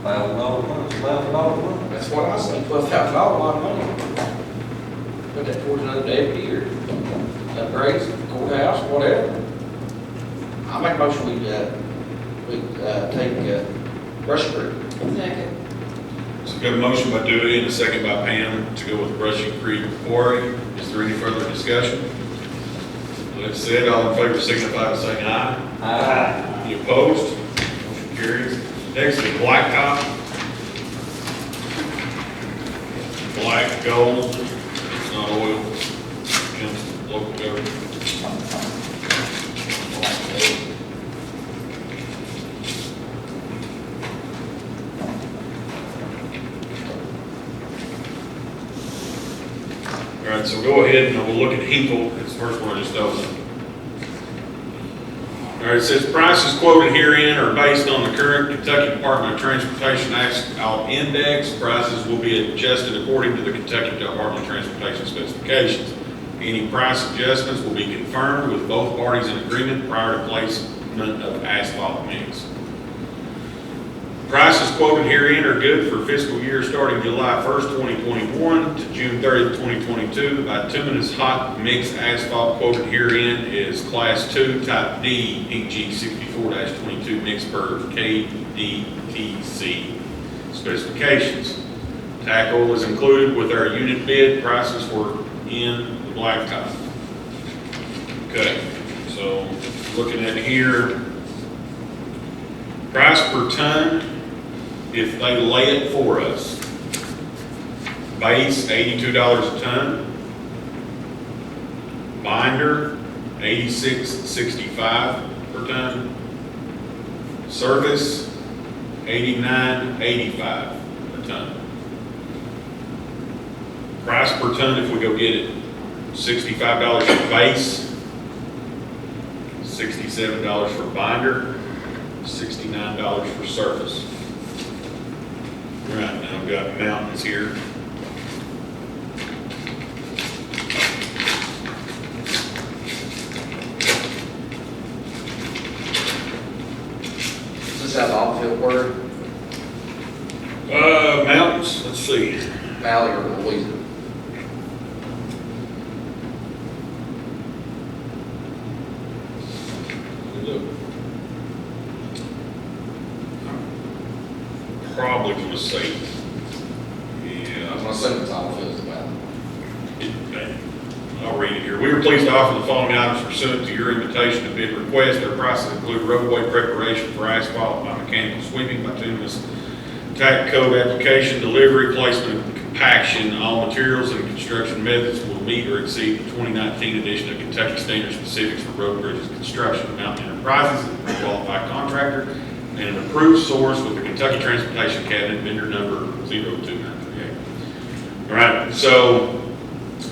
$1,000 That's what I say, $12,000, a lot of money. Put that towards another deputy or upgrades, courthouse, whatever. I make a motion we take brush crew. Second. So got a motion by Dewey and a second by Pam to go with Brushy Creek Quarry. Is there any further discussion? Let's said, all in favor signify by saying aye. Aye. Any opposed? Motion carries. Next is blacktop. Black gold, it's not oil, comes from local government. All right, so go ahead and we'll look at Hinkle. It's the first one I just opened. All right, it says prices quoted herein are based on the current Kentucky Department of Transportation Asphalt Index. Prices will be adjusted according to the Kentucky Department of Transportation specifications. Any price adjustments will be confirmed with both parties in agreement prior to placement of asphalt mix. Prices quoted herein are good for fiscal year starting July 1st, 2021 to June 30th, 2022. Bituminous hot mix asphalt quoted herein is Class 2 Type D PG 64-22 mix per KDTC specifications. Tack oil is included with our unit bid. Prices were in the blacktop. Okay, so looking at here, price per ton. If they lay it for us, base $82 a ton, binder $86.65 per ton, service $89.85 a ton. Price per ton if we go get it, $65 for base, $67 for binder, $69 for service. Right, now I've got mountains here. Is this how the off-field word, Mountains, let's see. Valley or Louisiana? Probably gonna say, I'm yeah, gonna assume it's off-field as well. I'll read it here. We are pleased to offer the following items pursuant to your invitation to bid request. Our prices include roadway preparation for asphalt by mechanical sweeping, bituminous tack coat application, delivery, placement, and compaction. All materials and construction methods will meet or exceed the 2019 edition of Kentucky Standard Specifics for Road Bridges Construction. Mountain Enterprises is a qualified contractor and an approved source with the Kentucky Transportation Cabinet vendor number 02938. All right, so,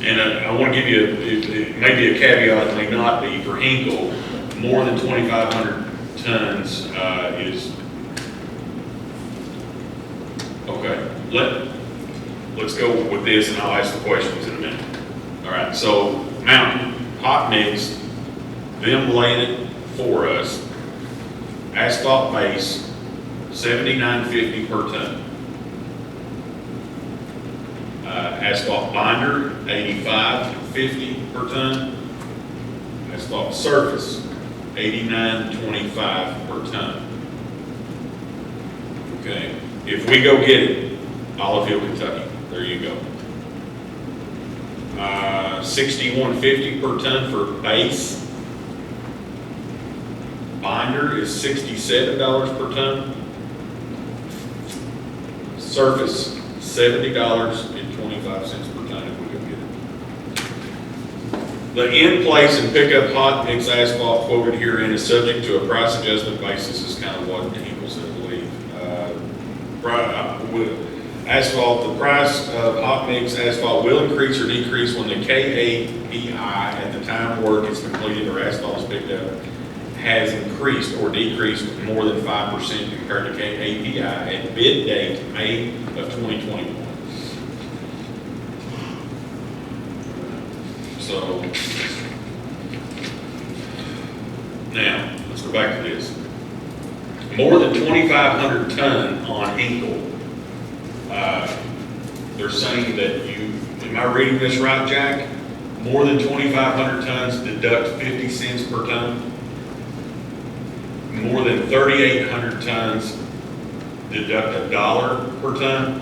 and I want to give you, it may be a caveat, it may not be, for Hinkle, more than 2,500 tons is, okay, let's go with this and I'll ask the questions in a minute. All right, so Mountain, hot mix, them laying it for us, asphalt base, $79.50 per ton. Asphalt binder, $85.50 per ton. Asphalt surface, $89.25 per ton. Okay, if we go get it, Olive Hill, Kentucky, there you go. $61.50 per ton for base. Binder is $67 per ton. Surface, $70.25 per ton if we go get it. The in-place and pickup hot mix asphalt quoted herein is subject to a price adjustment basis, is kind of what Hinkle said, I believe. Asphalt, the price of hot mix asphalt will increase or decrease when the KAPI at the time work is completed or asphalt is picked up has increased or decreased more than 5% compared to KAPI at bid date May of 2021. So, now, let's go back to this. More than 2,500 ton on Hinkle. They're saying that am I reading this right, Jack? More than 2,500 tons deduct 50 cents per ton. More than 3,800 tons deduct $1 per ton.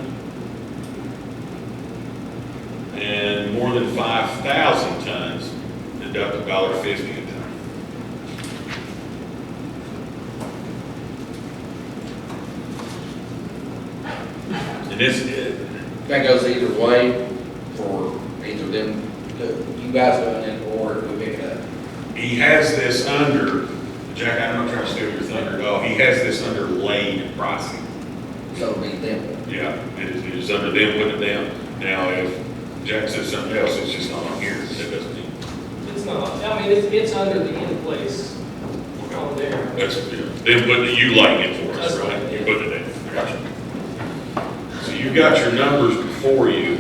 And more than 5,000 tons deduct $1.50 a ton. And That goes either way for either them, you guys doing it or we pick it up. He has this under, Jack, I'm not trying to steal your thunder, no, he has this under laid pricing. So it'll be them. Yeah, it is under them, put it down. Now, if Jack says something else, it's just not on here, that doesn't mean. It's not, I mean, it's under the in place on there. That's, them putting, you laying it for us, That's right? right, You yeah. put it there. I got you. So you've got your numbers before you.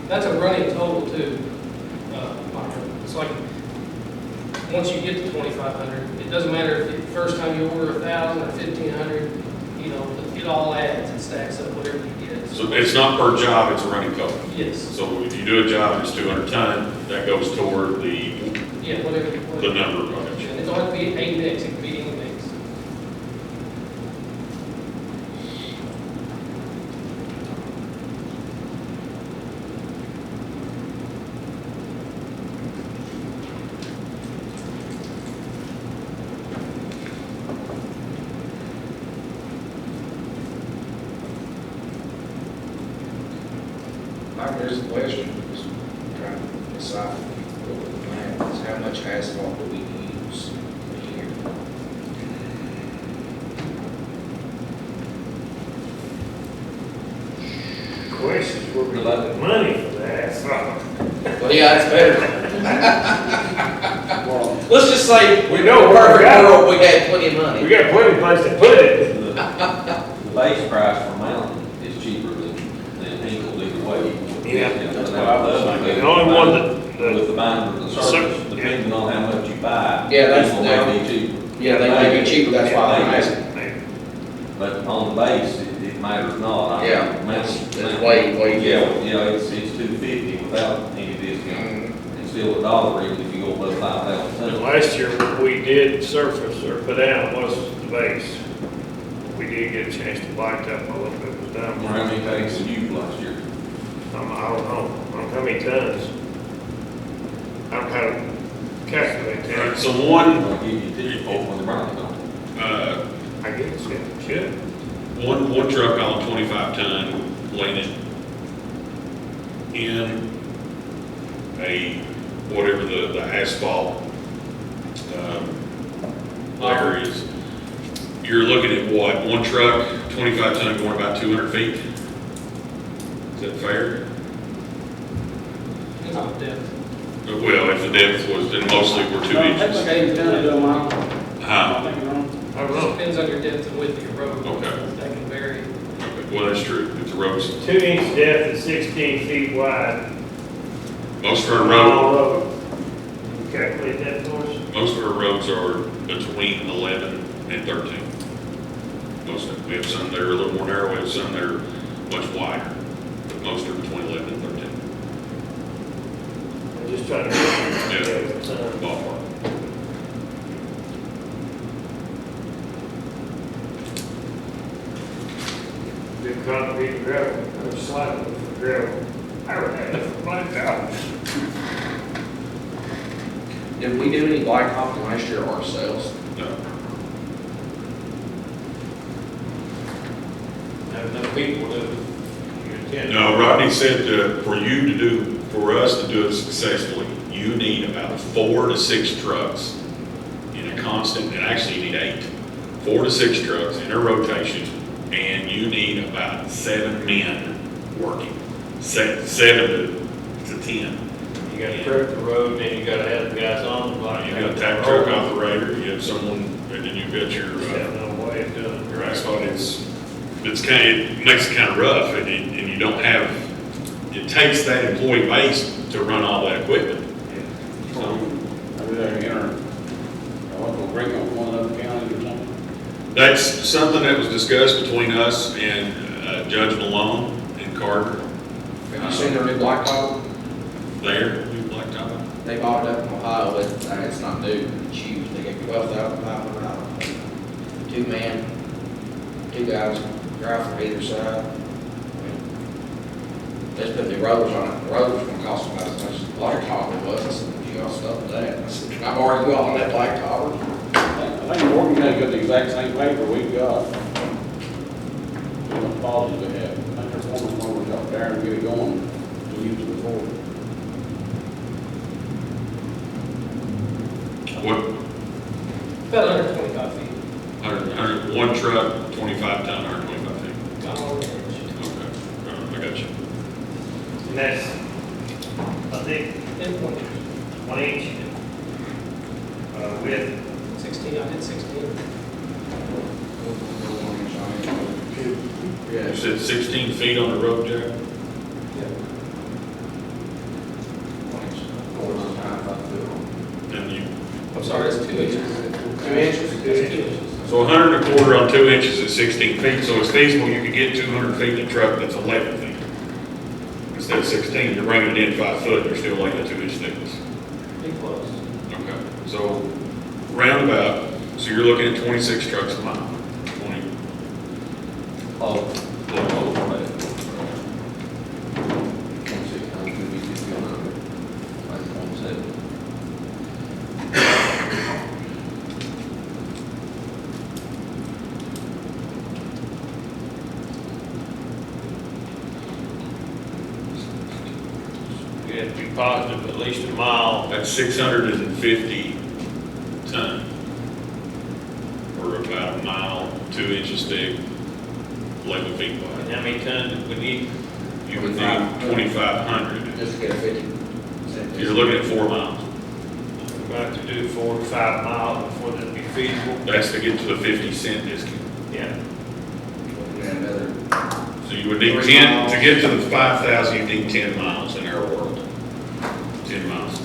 That's a running total too. It's like, once you get to 2,500, it doesn't matter if the first time you order 1,000 or 1,500, you know, it all adds and stacks up whatever you get. So it's not per job, it's a running total. Yes, So if you do a job and it's 200 ton, that goes toward the yeah, whatever. number of products. And it don't have to be 8 mix, it can be any mix. Here's the question, just trying to decide what the math is, how much asphalt do we use a year? Questions where we get the money for that. Well, yeah, that's better. Let's just say, We know where we perfect got it. world, we had plenty of We money. got plenty of place to put it. The base price for Mountain is cheaper than Hinkle either way. Yeah, that's what I was thinking. The only one With the binder and the surface, Certain- depending on how much you buy. Yeah, that's- Hinkle may be cheaper. Yeah, they may be cheaper, that's why I'm asking. But on the base, it matters not. Yeah, Mountain- it's way Yeah, different. it's $2.50 without any discount. Mhm. It's still $1 even if you go above 5,000 And tons. last year, what we did surface or put down was the base. We did get a chance to bite that one if it was done. How many tanks did you use last year? I don't know, I don't know how many tons. I don't have to calculate All right, that. so one, I'll give you 2 on the brown, don't I guess it should. one truck on 25 ton, laying it in a, whatever the asphalt, layer is. You're looking at what, one truck, 25 ton going about 200 feet? Is that fair? It's on depth. Well, if the depth was, then mostly we're 2 inches. That's like 80 tons to a mile. Huh? I think you're wrong. I don't It know. depends on your depth and width of your road. Okay. That can vary. Okay, well, that's true, if the road's, 2 inch depth and 16 feet wide. Most of our Mile roads, road. You calculate that for us? most of our roads are between 11 and 13. Most of them, we have some that are a little more narrow, we have some that are much wider, but most are between 11 and 13. I'm just trying to. Yeah. Ballpark. Been concrete and gravel, I'm sliding for gravel. I would have enough for blacktop. Did we do any blacktop last year ourselves? No. Have enough people to. No, Rodney said for you to do, for us to do it successfully, you need about 4 to 6 trucks in a constant, and actually you need 8. 4 to 6 trucks in a rotation, and you need about 7 men working. 7 to 10. You gotta prep the road, then you gotta have the guys on the block. You got a tack truck operator, you have someone, and then you've got your, Have no way of doing it. your asphalt. It makes it kind of rough, and you don't have, it takes that employee base to run all that equipment. So Maybe they're enter, what, we'll bring on one of the counties or something? that's something that was discussed between us and Judge Malone and Carter. Have you seen their new blacktop? There, new blacktop. They bought it up in Ohio, but it's not new, it's used. They get $12,500. 2 men, 2 guys drive from either side. Let's put new rollers on it. The rollers gonna cost about as much as blacktop it was. I said, you all stuff with that. I said, I've already got all that blacktop. I think Morgan County got the exact same paper we've got. How much policies they have. I think there's one we got there and get it going to use it before. What, About 125 feet. 1 truck, 25 ton, 125 feet. Got all the range. Okay, I got you. And that's, I think, 1 inch, width. 16, I did 16. Yeah. You said 16 feet on the road, Jack? And you, I'm sorry, it's 2 inches. 2 inches? It's 2 inches. so 125 on 2 inches is 16 feet, so it's feasible you could get 200 feet in a truck that's 11 feet. Instead of 16, you're bringing it in 5 foot, you're still laying a 2 inch thickness. Pretty close. Okay, so roundabout, so you're looking at 26 trucks a mile. 20, Oh, right. 26 times would be 1,500. Like 27. You have to be positive at least a mile. That's 650 ton, or about a mile, 2 inches thick, 11 feet wide. And how many tons we need? You would need 2,500. Just to get a 50. You're looking at 4 miles. We're going to have to do 4 to 5 miles before that'd be feasible. That's to get to the 50-cent discount. Yeah. And another. So you would need 3 10, miles. to get to the 5,000, you need 10 miles in our world. 10 miles.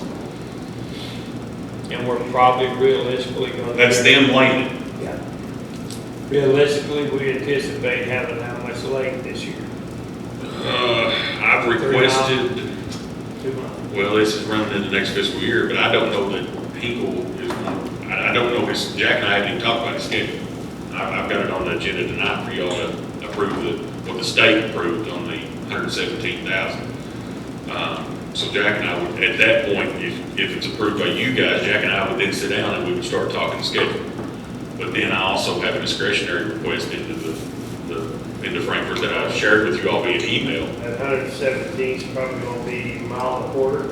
And we're probably realistically going to. That's them laying it. Yeah. Realistically, we anticipate having how much lake this year? I've requested, 2 miles. well, this is running into next fiscal year, but I don't know that Hinkle is, I don't know his, Jack and I haven't even talked about his schedule. I've got it on the agenda tonight for y'all to approve what the state approved on the 117,000. So Jack and I would, at that point, if it's approved by you guys, Jack and I would then sit down and we would start talking the schedule. But then I also have a discretionary request into Frankfurt that I've shared with you all via email. That 117 is probably going to be a mile and a quarter,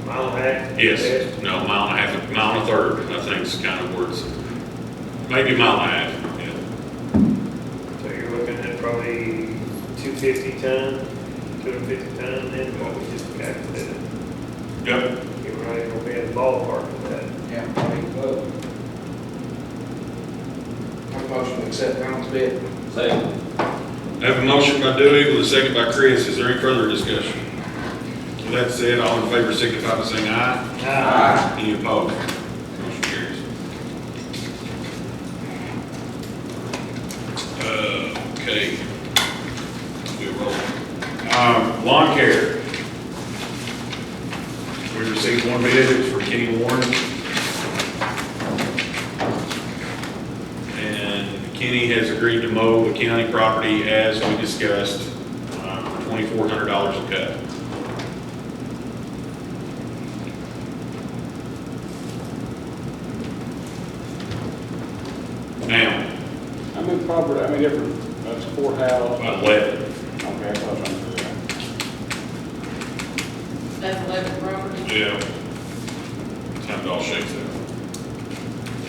mile and a half. Yes, no, mile and a half, mile and a third, I think is kind of where it's, maybe a mile and a half, yeah. So you're looking at probably 250 ton, 250 ton, then what we just calculated. Yep. You're right, going to be in the ballpark of that. Yeah, I mean, make a motion to accept Brown's bid. Second. I have a motion by Dewey with a second by Chris. Is there any further discussion? With that said, all in favor signify by saying aye. Aye. Any opposed? Motion carries. Okay. We'll roll. Lawn care. We received one bid, it was for Kenny Warren. And Kenny has agreed to mow the county property as we discussed, for $2,400 a cut. Now, How many property, how many different, that's courthouse? about 11. Okay, I thought I was trying to do that. That's 11 property. Yeah. That's how it all shakes out.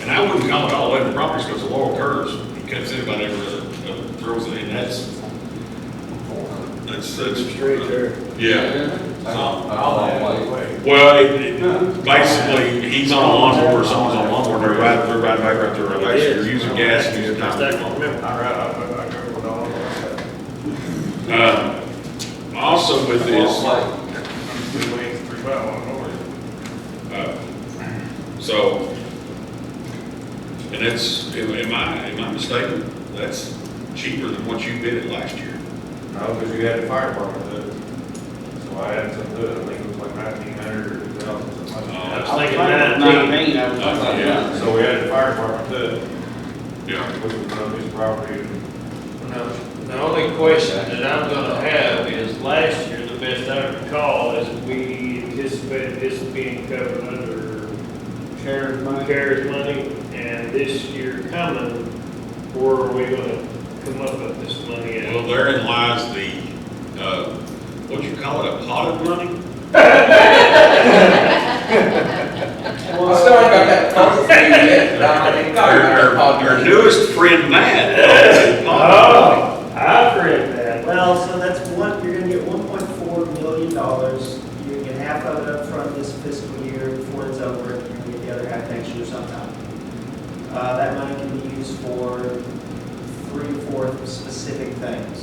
And I wouldn't call it all 11 properties because the law occurs. You can't say about every, throws it in, that's. Straight there. Yeah. I'll Well, basically, he's on a lawnmower, someone's on a lawnmower, they're riding back right there, right? So you're using gas, and using time. I remember. I remember what all that. Also with this, so, and that's, am I mistaken? That's cheaper than what you bid it last year. No, because you had the fire department to do it. So I had to do it, I think it was like 1,900 or 2,000, something like that. I was thinking 19. I was thinking Yeah. So we had the fire department to do it, Yeah. which was on this property. No, the only question that I'm gonna have is, last year, the best I recall is we anticipated this being covered under CARES money. CARES money, and this year coming, where are we gonna come up with this money at? Well, therein lies the, what'd you call it, a pot of money? I still ain't got that phone for you yet, but I ain't got that phone. Our newest friend, Matt. Oh, I've read that. Well, so that's one, you're gonna get $1.4 million. You get half of it up front this fiscal year before it's over, and you're gonna get the other half next year sometime. That money can be used for 3 or 4 specific things.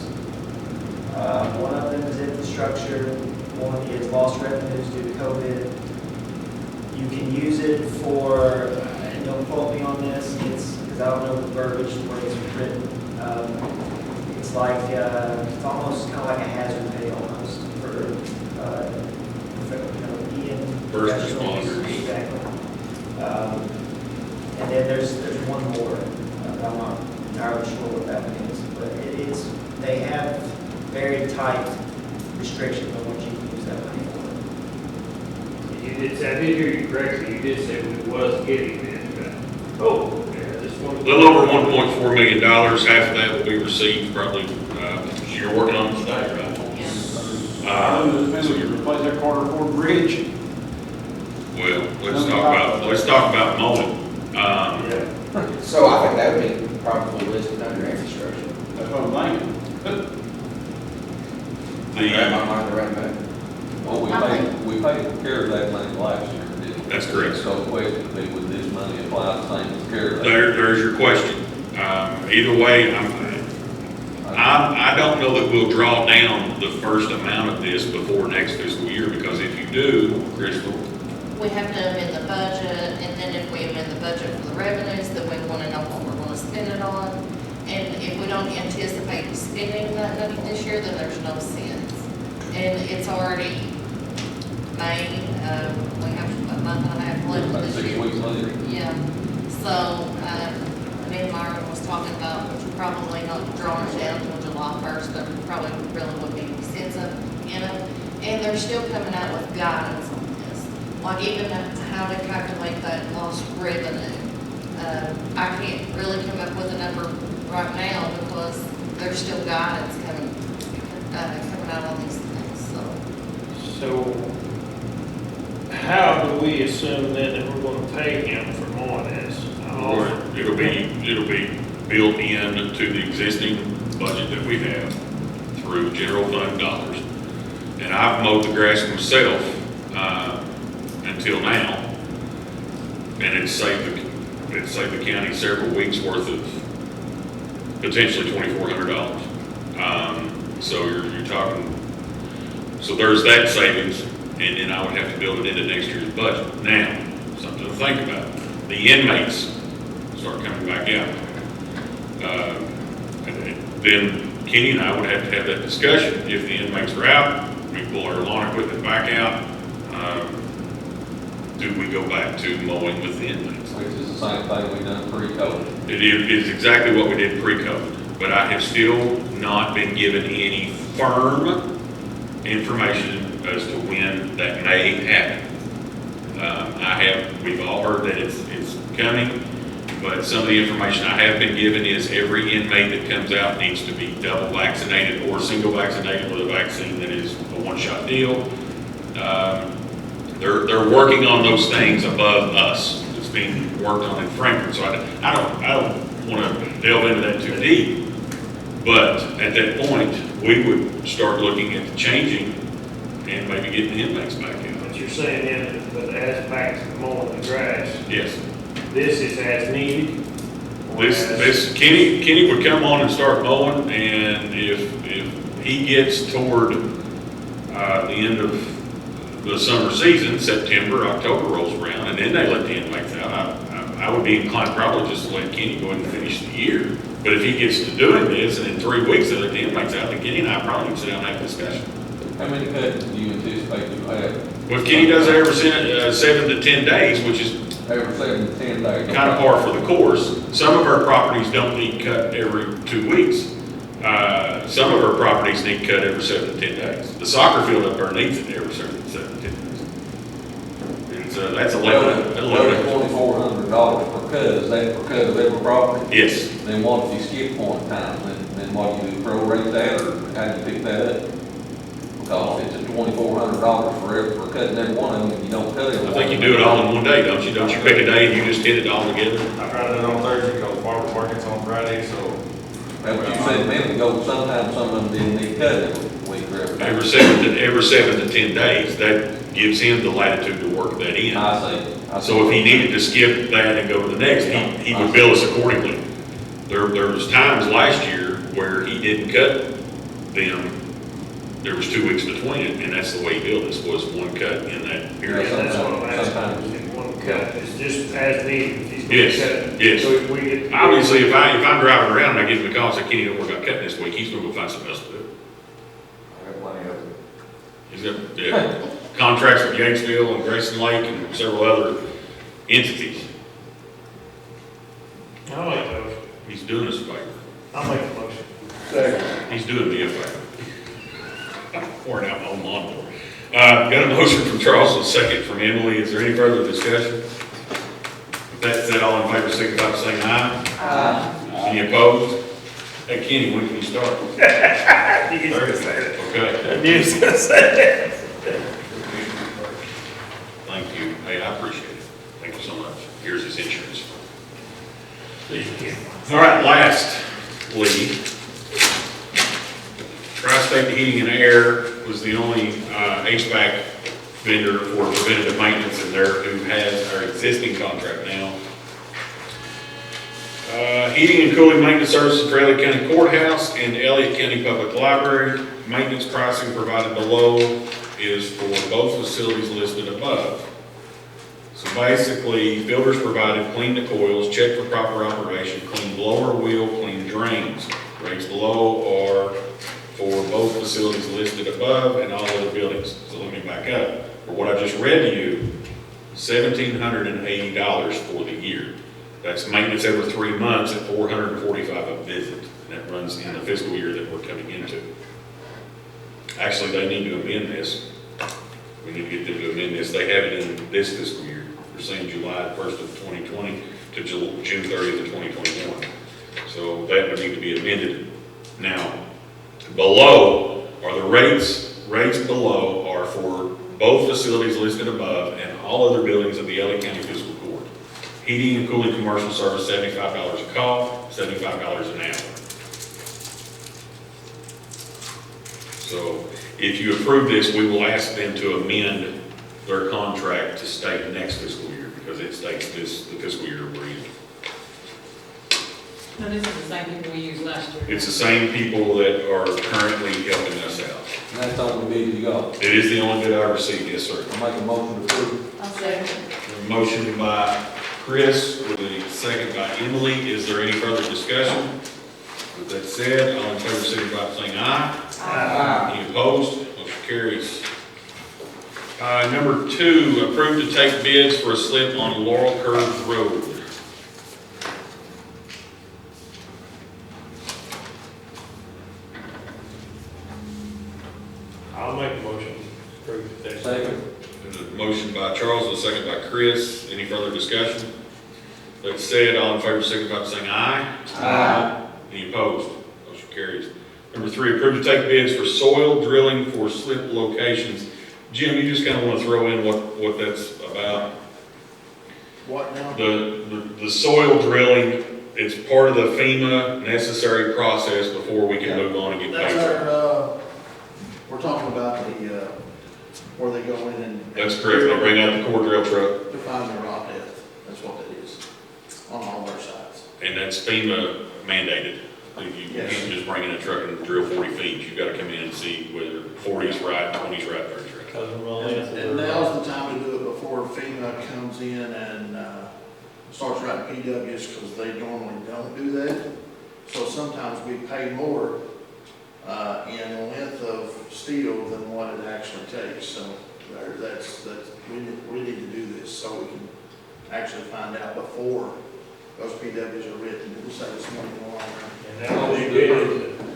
One of them is infrastructure, one is lost revenues due to COVID. You can use it for, and don't quote me on this, it's, because I don't know the verbiage, the way it's written. It's like, it's almost kind of like a hazard pay almost for, Ian. First responders. Exactly. And then there's one more, I'm not entirely sure what that one is, but it's, they have very tight restrictions on what you can use that money for. You did, I did hear you correctly, you did say we was getting this, right? Oh, yeah, this one. A little over $1.4 million, half of that will be received probably, you're working on it today, right? So you replace that Carter Ford Bridge? Well, let's talk about mowing. So I think that would be probably listed under infrastructure. That's what I'm thinking. Am I on the right back? Well, we paid CARES Act money last year, didn't we? That's correct. So the question would be, would this money apply the same as CARES Act? There's your question. Either way, I don't know that we'll draw down the first amount of this before next fiscal year, because if you do, Crystal, We have to amend the budget, and then if we amend the budget for the revenues, then we want to know what we're going to spend it on. And if we don't anticipate spending that money this year, then there's no sense. And it's already May, we have a month and a half left About this 6 year. weeks later. Yeah, so, me and Myron was talking about probably not drawing it down until July 1st, but probably really would be sense of, and they're still coming out with guidance on this. Like even how to calculate that lost revenue. I can't really come up with a number right now because there's still guidance coming out on these things, so. So, how do we assume then that we're gonna pay him for mowing this? it'll be built into the existing budget that we have through general fund dollars. And I've mowed the grass myself, until now, and it saved the county several weeks worth of potentially $2,400. So you're talking, so there's that savings. and then I would have to build it into next year's budget. Now, something to think about. The inmates start coming back out. Then Kenny and I would have to have that discussion. If the inmates are out, we pull our lawn equipment back out. Do we go back to mowing with the inmates? Which is the same thing we done pre-COVID. It is exactly what we did pre-COVID, but I have still not been given any firm information as to when that may happen. We've all heard that it's coming, but some of the information I have been given is every inmate that comes out needs to be double vaccinated or single vaccinated with a vaccine that is a one-shot deal. They're working on those things above us. It's being worked on in Frankfurt, so I don't want to delve into that too deep. But at that point, we would start looking at changing and maybe getting the inmates back in. But you're saying then, but as back to mowing the grass, Yes. this is as needed? or This Kenny would come on and start mowing, and if he gets toward the end of the summer season, September, October rolls around, and then they let the inmates out, I would be inclined probably just to let Kenny go ahead and finish the year. But if he gets to doing this, and in 3 weeks they let the inmates out, then Kenny and I probably need to sit down and have a discussion. How many cuts do you anticipate you have? Well, Kenny does it every 7 to 10 days, which is Every 7 to 10 days? kind of par for the course. Some of our properties don't need cut every 2 weeks. Some of our properties need cut every 7 to 10 days. The soccer field up there needs it every 7 to 10 days. And that's $2,400 per cut, is that per cut of every property? Yes. Then what if you skip one time, then what do you do, prorate that, or how do you pick that up? Because if it's $2,400 for cutting every one of them, if you don't cut it. I think you do it all in one day, don't you? Don't you pick a day and you just hit it all together? I try to do it on Thursday because farmer's market's on Friday, so. That's what you said a minute ago, sometimes some of them didn't need cut every week or every day. Every 7 to 10 days, that gives him the latitude to work that in. I see. So if he needed to skip that and go to the next, he would bill us accordingly. There was times last year where he didn't cut them. There was 2 weeks between it, and that's the way he billed us, was one cut in that period. Yeah, that's what I'm asking, is one cut, it's just as needed, if he's gonna Yes, cut it. yes. So if we get. Obviously, if I'm driving around and I give him a call and say, Kenny, don't worry about cutting this week, he's gonna go find something else to do. I got plenty of it. He's got, contracts with Yanksville and Grayson Lake and several other entities. I'll make a motion. He's doing us a favor. I'll make a motion. He's doing me a favor. I'm pouring out my own lawnmower. Got a motion from Charles, a second from Emily. Is there any further discussion? With that said, all in favor, signify by saying aye. Uh, Any opposed? Hey, Kenny, when can you start? You was gonna say that. Okay, You was gonna say that. thank you. Hey, I appreciate it. Thank you so much. Here's his insurance. All right, lastly, Tri-State Heating and Air was the only HVAC vendor for preventative maintenance in there who has our existing contract now. Heating and cooling maintenance services for Elliott County Courthouse and Elliott County Public Library. Maintenance pricing provided below is for both facilities listed above. So basically, filters provided, clean the coils, check for proper operation, clean blower wheel, clean drains. Rates below are for both facilities listed above and all other buildings. So let me back up. For what I just read to you, $1,780 for the year. That's maintenance every 3 months at $445 a visit. And that runs in the fiscal year that we're coming into. Actually, they need to amend this. We need to get them to amend this. They have it in this fiscal year. They're saying July 1st of 2020 to June 30th of 2021. So that would need to be amended. Now, below are the rates. Rates below are for both facilities listed above and all other buildings of the Elliott County Fiscal Court. Heating and cooling commercial service, $75 a call, $75 an hour. So if you approve this, we will ask them to amend their contract to state next fiscal year because it states the fiscal year we're in. No, this is the same people we used last year. It's the same people that are currently helping us out. that's the only bid you got. It is the only bid I received, yes, sir. I make a motion to approve. I'll second. A motion by Chris with a second by Emily. Is there any further discussion? With that said, all in favor, signify by saying aye. Any opposed? Motion carries. Number 2, approve to take bids for a slip on Laurel Curve Road. I'll make a motion to approve that. Second. There's a motion by Charles, and a second by Chris. Any further discussion? That said, all in favor, signify by saying aye. Any opposed? Motion carries. Number 3, approve to take bids for soil drilling for slip locations. Jim, you just kind of want to throw in what that's about? What now? The soil drilling, it's part of the FEMA necessary process before we can move on and get That's paid. our, we're talking about the, where they go in and. That's correct. They bring out the core drill truck, To find the rock depth, that's what that is, on all their sides. and that's FEMA mandated. You Yes. can't just bring in a truck and drill 40 feet. You've got to come in and see whether 40 is right, 20 is right, 30 is right. Because of the length of And the now's the time to do it before FEMA comes in and, starts writing PWs, because they normally don't do that. So sometimes we pay more, in length of steel than what it actually takes, so we need to do this, so we can actually find out before those PWs are written, it'll save us money in the long run. And that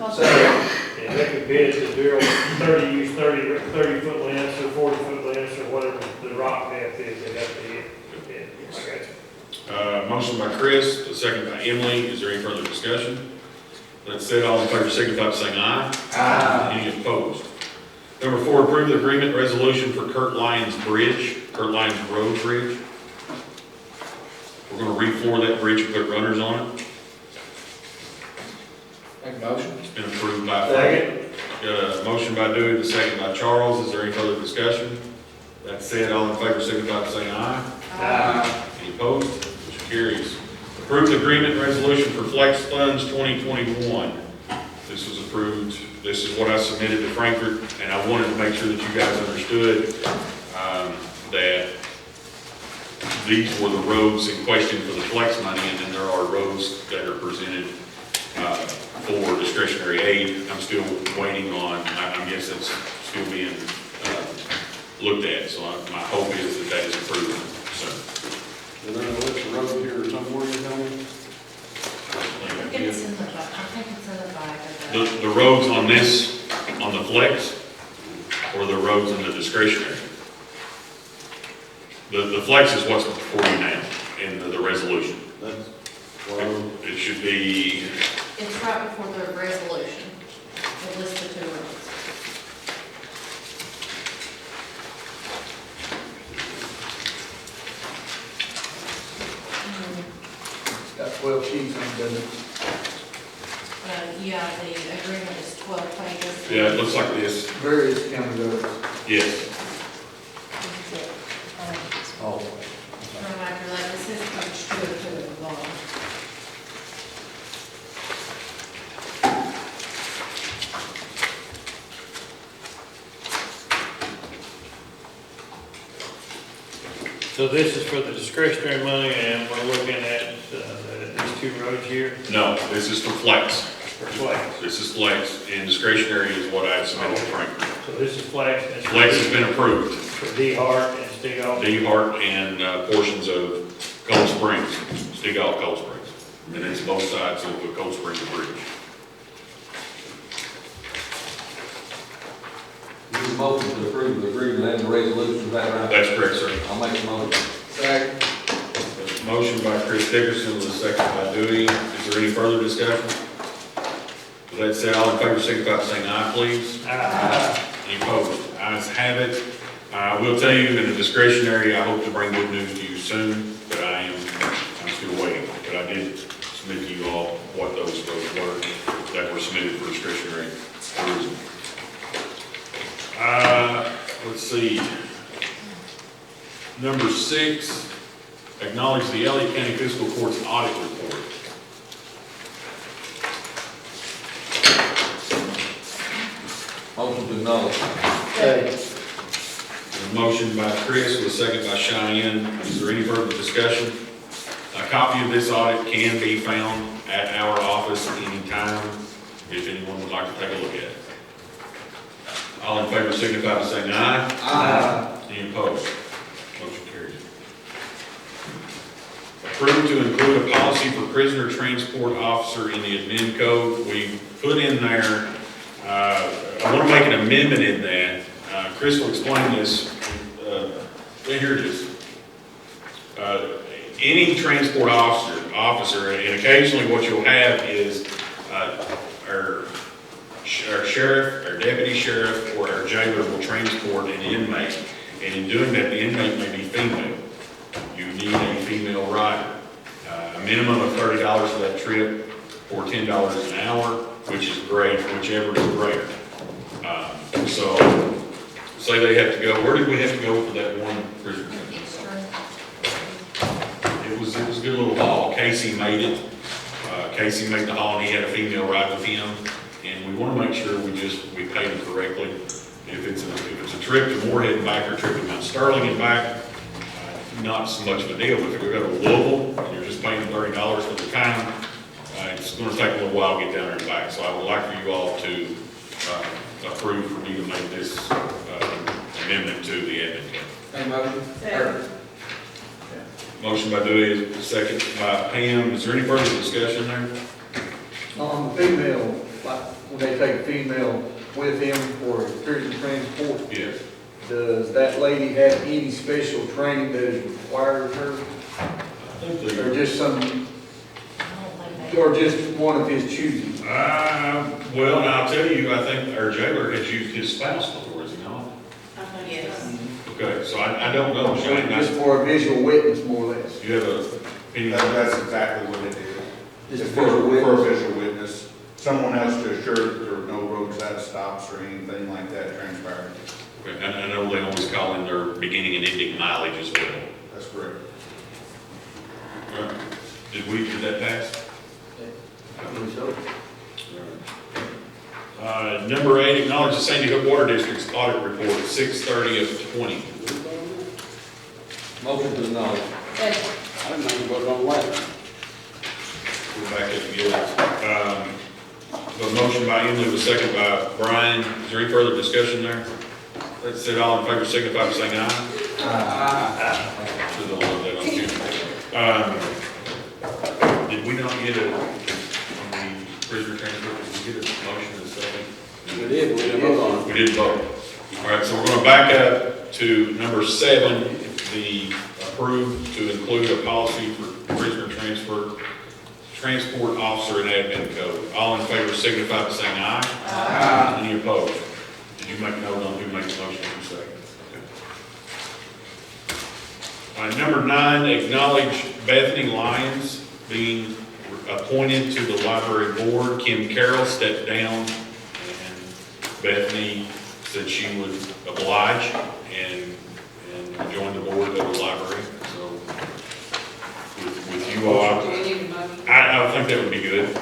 was bid, and they could bid to drill 30 foot lengths or 40 foot lengths or whatever the rock depth is, they have to hit. Yeah, I got you. Motion by Chris, a second by Emily. Is there any further discussion? That said, all in favor signify by saying aye. Any opposed? Number 4, approve the agreement resolution for Kurt Lyons Bridge, Kurt Lyons Road Bridge. We're going to re-floor that bridge and put runners on it. Make a motion. It's been approved by Second. Got a motion by Dewey, the second by Charles. Is there any further discussion? That said, all in favor signify by saying aye. Any opposed? Motion carries. Approved agreement resolution for Flex Funds 2021. This was approved. This is what I submitted to Frankfurt, and I wanted to make sure that you guys understood that these were the roads in question for the flex money, and then there are roads that are presented for discretionary aid. I'm still waiting on, I guess it's still being looked at, so my hope is that that is approved soon. Is there a list of roads here somewhere, you tell me? I think it's in the back, I think it's in the back of The roads on this, on the flex, or the roads in the discretionary? The flex is what's before you now in the resolution. That's, well, It should be, It's right before the resolution. It lists the 2 roads. It's got 12 sheets on it, doesn't it? Yeah, the agreement is 12 pages. yeah, it looks like this. Various county roads. Yes. Oh. From after that, this is page 2 of 2 at the bottom. So this is for the discretionary money, and we're looking at these 2 roads here No, this is for flex. for flex. This is flex, and discretionary is what I submitted to Frankfurt. So this is flex. and it's Flex has been approved. For D-Hart and Stigall. D-Hart and portions of Cold Springs, Stigall Cold Springs. And it's both sides of the Cold Springs Bridge. Need a motion to approve the agreement and the resolution, is that right? That's correct, sir. I'll make a motion. Second. Motion by Chris Dickerson, with a second by Dewey. Is there any further discussion? With that said, all in favor, signify by saying aye, please. Any opposed? Ayes have it. I will tell you, in the discretionary, I hope to bring good news to you soon, but I'm still waiting. But I did submit to you all what those roads were that were submitted for discretionary tourism. Let's see. Number 6, acknowledge the Elliott County Fiscal Court's audit report. Motion to acknowledge. A motion by Chris with a second by Cheyenne. Is there any further discussion? A copy of this audit can be found at our office anytime, if anyone would like to take a look at it. All in favor signify by saying aye. Aye. Any opposed? Motion carries. Approved to include a policy for prisoner transport officer in the admin code. We put in there, I want to make an amendment in that. Chris will explain this. Here it is. Any transport officer, and occasionally what you'll have is our sheriff, our deputy sheriff, or our jailer will transport an inmate. And in doing that, the inmate may be female. You need a female rider. A minimum of $30 for that trip, or $10 an hour, which is great, whichever is greater. So, say they have to go, where did we have to go for that one prisoner? It was a good little haul. Casey made it. Casey made the haul, and he had a female ride with him. And we want to make sure we pay them correctly. If it's a trip to Moorhead and back, or a trip to Mount Sterling and back, not so much of a deal. But if we go to Louisville and you're just paying $30 for the time, it's going to take a little while to get down there and back. So I would like for you all to approve for me to make this amendment to the admin code. Motion? Motion by Dewey, second by Pam. Is there any further discussion there? On the female, like when they take a female with him for prison transport, Yes. does that lady have any special training that is required of her? I think Or just some, or just one of his choosing? Well, now I'll tell you, I think our jailer has used his spouse before, is he not? Yes. Okay, so I don't know, Shane, Just for a visual witness, more or less. do you have a opinion? That's exactly what it is. Just For visual witness. a visual witness, someone else to assure that there are no roadside stops or anything like that transpired. Okay, and I know they always call in their beginning and ending mileage as well. That's correct. Right. Did that pass? I believe so. Number 8, acknowledge the Sandy Hook Water District's audit report, 6/30/20. Motion to acknowledge. I didn't know you voted on that. We're back at the Elliott. A motion by Emily, with a second by Brian. Is there any further discussion there? That said, all in favor signify by saying aye. Aye. Should have loved that on camera. Did we not get on the prisoner transport, did we get a motion and a second? We didn't vote on it. We did vote. All right, so we're going to back up to number 7, the approved to include a policy for prisoner transport officer and admin code. All in favor signify by saying aye. Aye. Any opposed? Did you make note on who made the motion in second? Okay. Number 9, acknowledge Bethany Lyons being appointed to the library board. Kim Carroll stepped down, and Bethany said she would oblige and join the board of the library. So with you all, I think that would be good.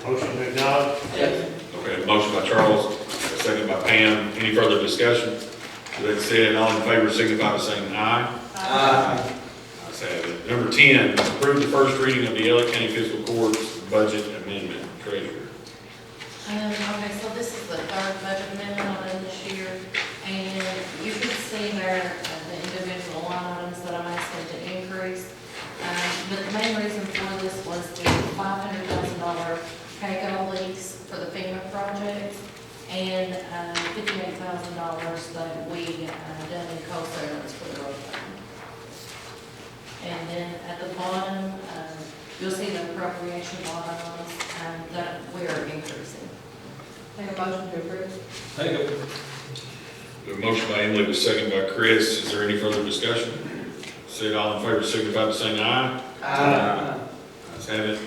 Motion to acknowledge. Okay, motion by Charles, second by Pam. Any further discussion? With that said, all in favor signify by saying aye. Aye. Ayes have it. Number 10, approve the first reading of the Elliott County Fiscal Court's budget amendment. Treasurer. Okay, so this is the third budget amendment on it this year, and you can see there the individual line items that I'm asking to increase. But the main reason for this was the $500,000 PACO lease for the FEMA project, and $58,000 that we done in co-servants for the road fund. And then at the bottom, you'll see the appropriation line items that we are increasing. Make a motion to approve. Take it. We have a motion by Emily, with a second by Chris. Is there any further discussion? Said all in favor signify by saying aye. Aye. Ayes have it.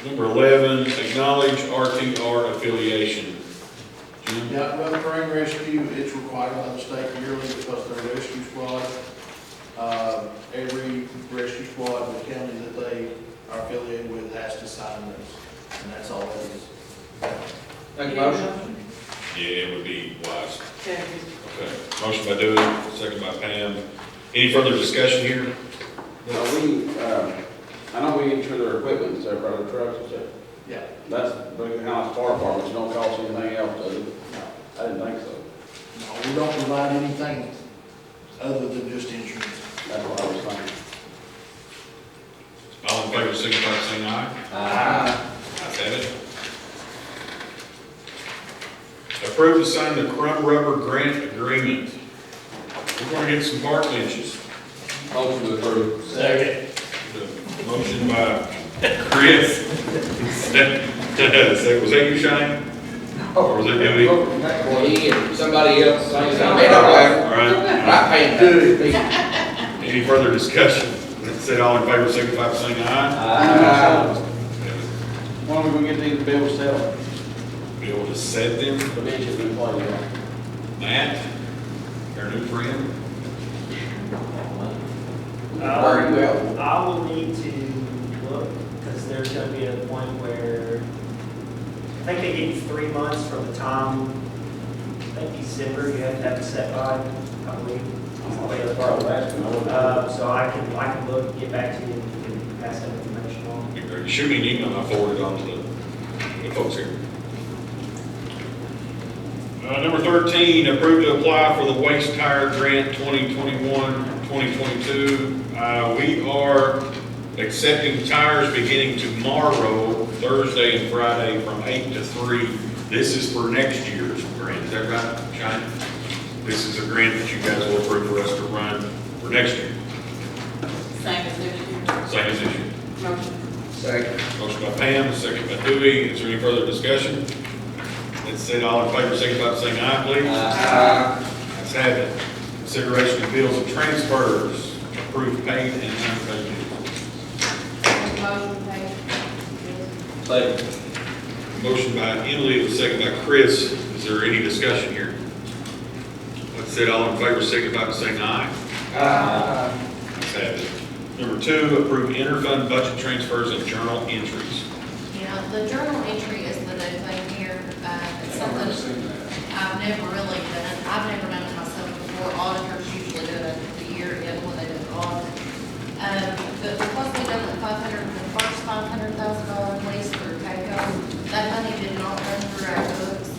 Number 11, acknowledge RTR affiliation. Jim? Yeah, well, crane rescue, it's required by the state yearly because they're a rescue squad. Every rescue squad in the county that they are affiliated with has to sign this, and that's all it is. Make a motion? Yeah, it would be wise. Okay. Okay, motion by Dewey, second by Pam. Any further discussion here? I know we insure their equipment, and stuff, our trucks and stuff. Yeah. That's the house fire department, don't cost anything else, does it? I didn't think so. No, we don't provide anything other than just insurance. That's what I was thinking. All in favor, signify by saying aye. Aye. Ayes have it. Approve to sign the Crumb Rubber Grant Agreement. We're gonna get some park benches. Motion to approve. Second. The motion by Chris. Second, was that you, Shane? Or was it Dewey? All He and somebody else, same thing. They don't matter. right. I pay good. Any further discussion? Let's say all in favor, signify by saying aye. Aye. When are we gonna get these bills settled? Be able to set them. The benches been playing on. Matt, our new friend. Where are you at? I will need to look, because there's gonna be a point where, I think they give you 3 months from the time, I think December, you have to have it set by, I believe. So I can look, and get back to you, and pass that information on. Be great. Shoot me an email, I'll forward it on to the folks here. Number 13, approved to apply for the Waste Tire Grant 2021-2022. We are accepting tires beginning tomorrow, Thursday and Friday from 8 to 3. This is for next year's grant, is that right, Shane? This is a grant that you guys will approve for us to run for next year. Same as this year. Same as this year. Motion. Second. Motion by Pam, second by Dewey. Is there any further discussion? Let's say all in favor, signify by saying aye, please. Aye. Let's have it. Consideration of bills and transfers, approved paid and unpaid bills. Motion paid. Second. Motion by Emily, with second by Chris. Is there any discussion here? Let's say all in favor, signify by saying aye. Aye. Let's have it. Number 2, approve interfund budget transfers and journal entries. Yeah, the journal entry is the new thing here. It's something I've never really done. I've never done it myself before. Auditors usually do it at the year end when they do the audit. But because we done the first $500,000 lease for CACO, that money did not run through our books.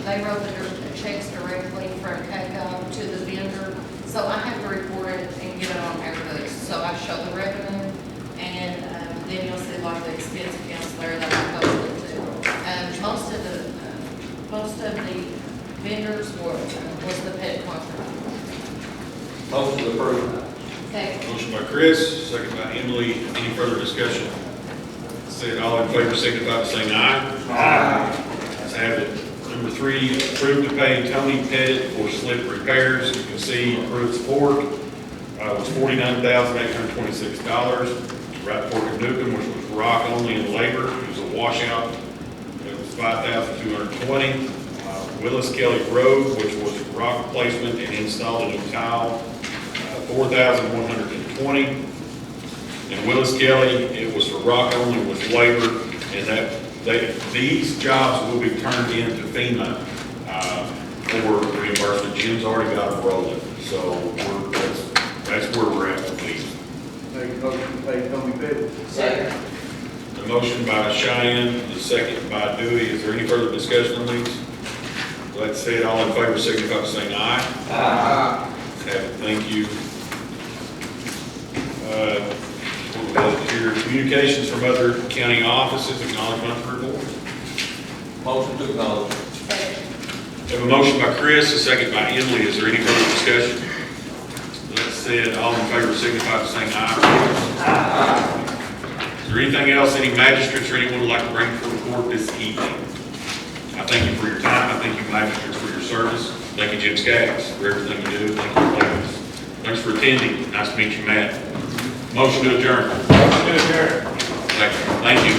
They wrote the checks directly from CACO to the vendor. So I have to report it and get it on our books. So I show the revenue, and then you'll see like the expense accounts there that I posted to. Most of the vendors was the pet contract. Motion to approve. Okay. Motion by Chris, second by Emily. Any further discussion? Say it all in favor, signify by saying aye. Aye. Let's have it. Number 3, approved to pay Tony Pettit for slip repairs. You can see approved support was $49,826. Right Fork and Newcomb, which was rock only in labor. It was a washout. It was $5,220. Willis Kelly Road, which was rock replacement and installed a new tile, $4,120. And Willis Kelly, it was for rock only with labor, and these jobs will be turned into FEMA for reimbursement. Jim's already got them rolling, so that's where we're at with these. Make a motion to pay Tony Pettit. Second. The motion by Cheyenne, the second by Dewey. Is there any further discussion on these? Let's say it all in favor, signify by saying aye. Aye. Have it, thank you. What we got here, communications from other county offices, acknowledgement report. Motion to acknowledge. Have a motion by Chris, a second by Emily. Is there any further discussion? Let's say it all in favor, signify by saying aye. Aye. Is there anything else, any magistrates or anyone would like to bring to the court this evening? I thank you for your time. I thank you magistrates for your service. Thank you, Jim Skaggs, for everything you do. Thank you, ladies. Thanks for attending. Nice to meet you, Matt. Motion to adjourn. Motion to adjourn. Thank you.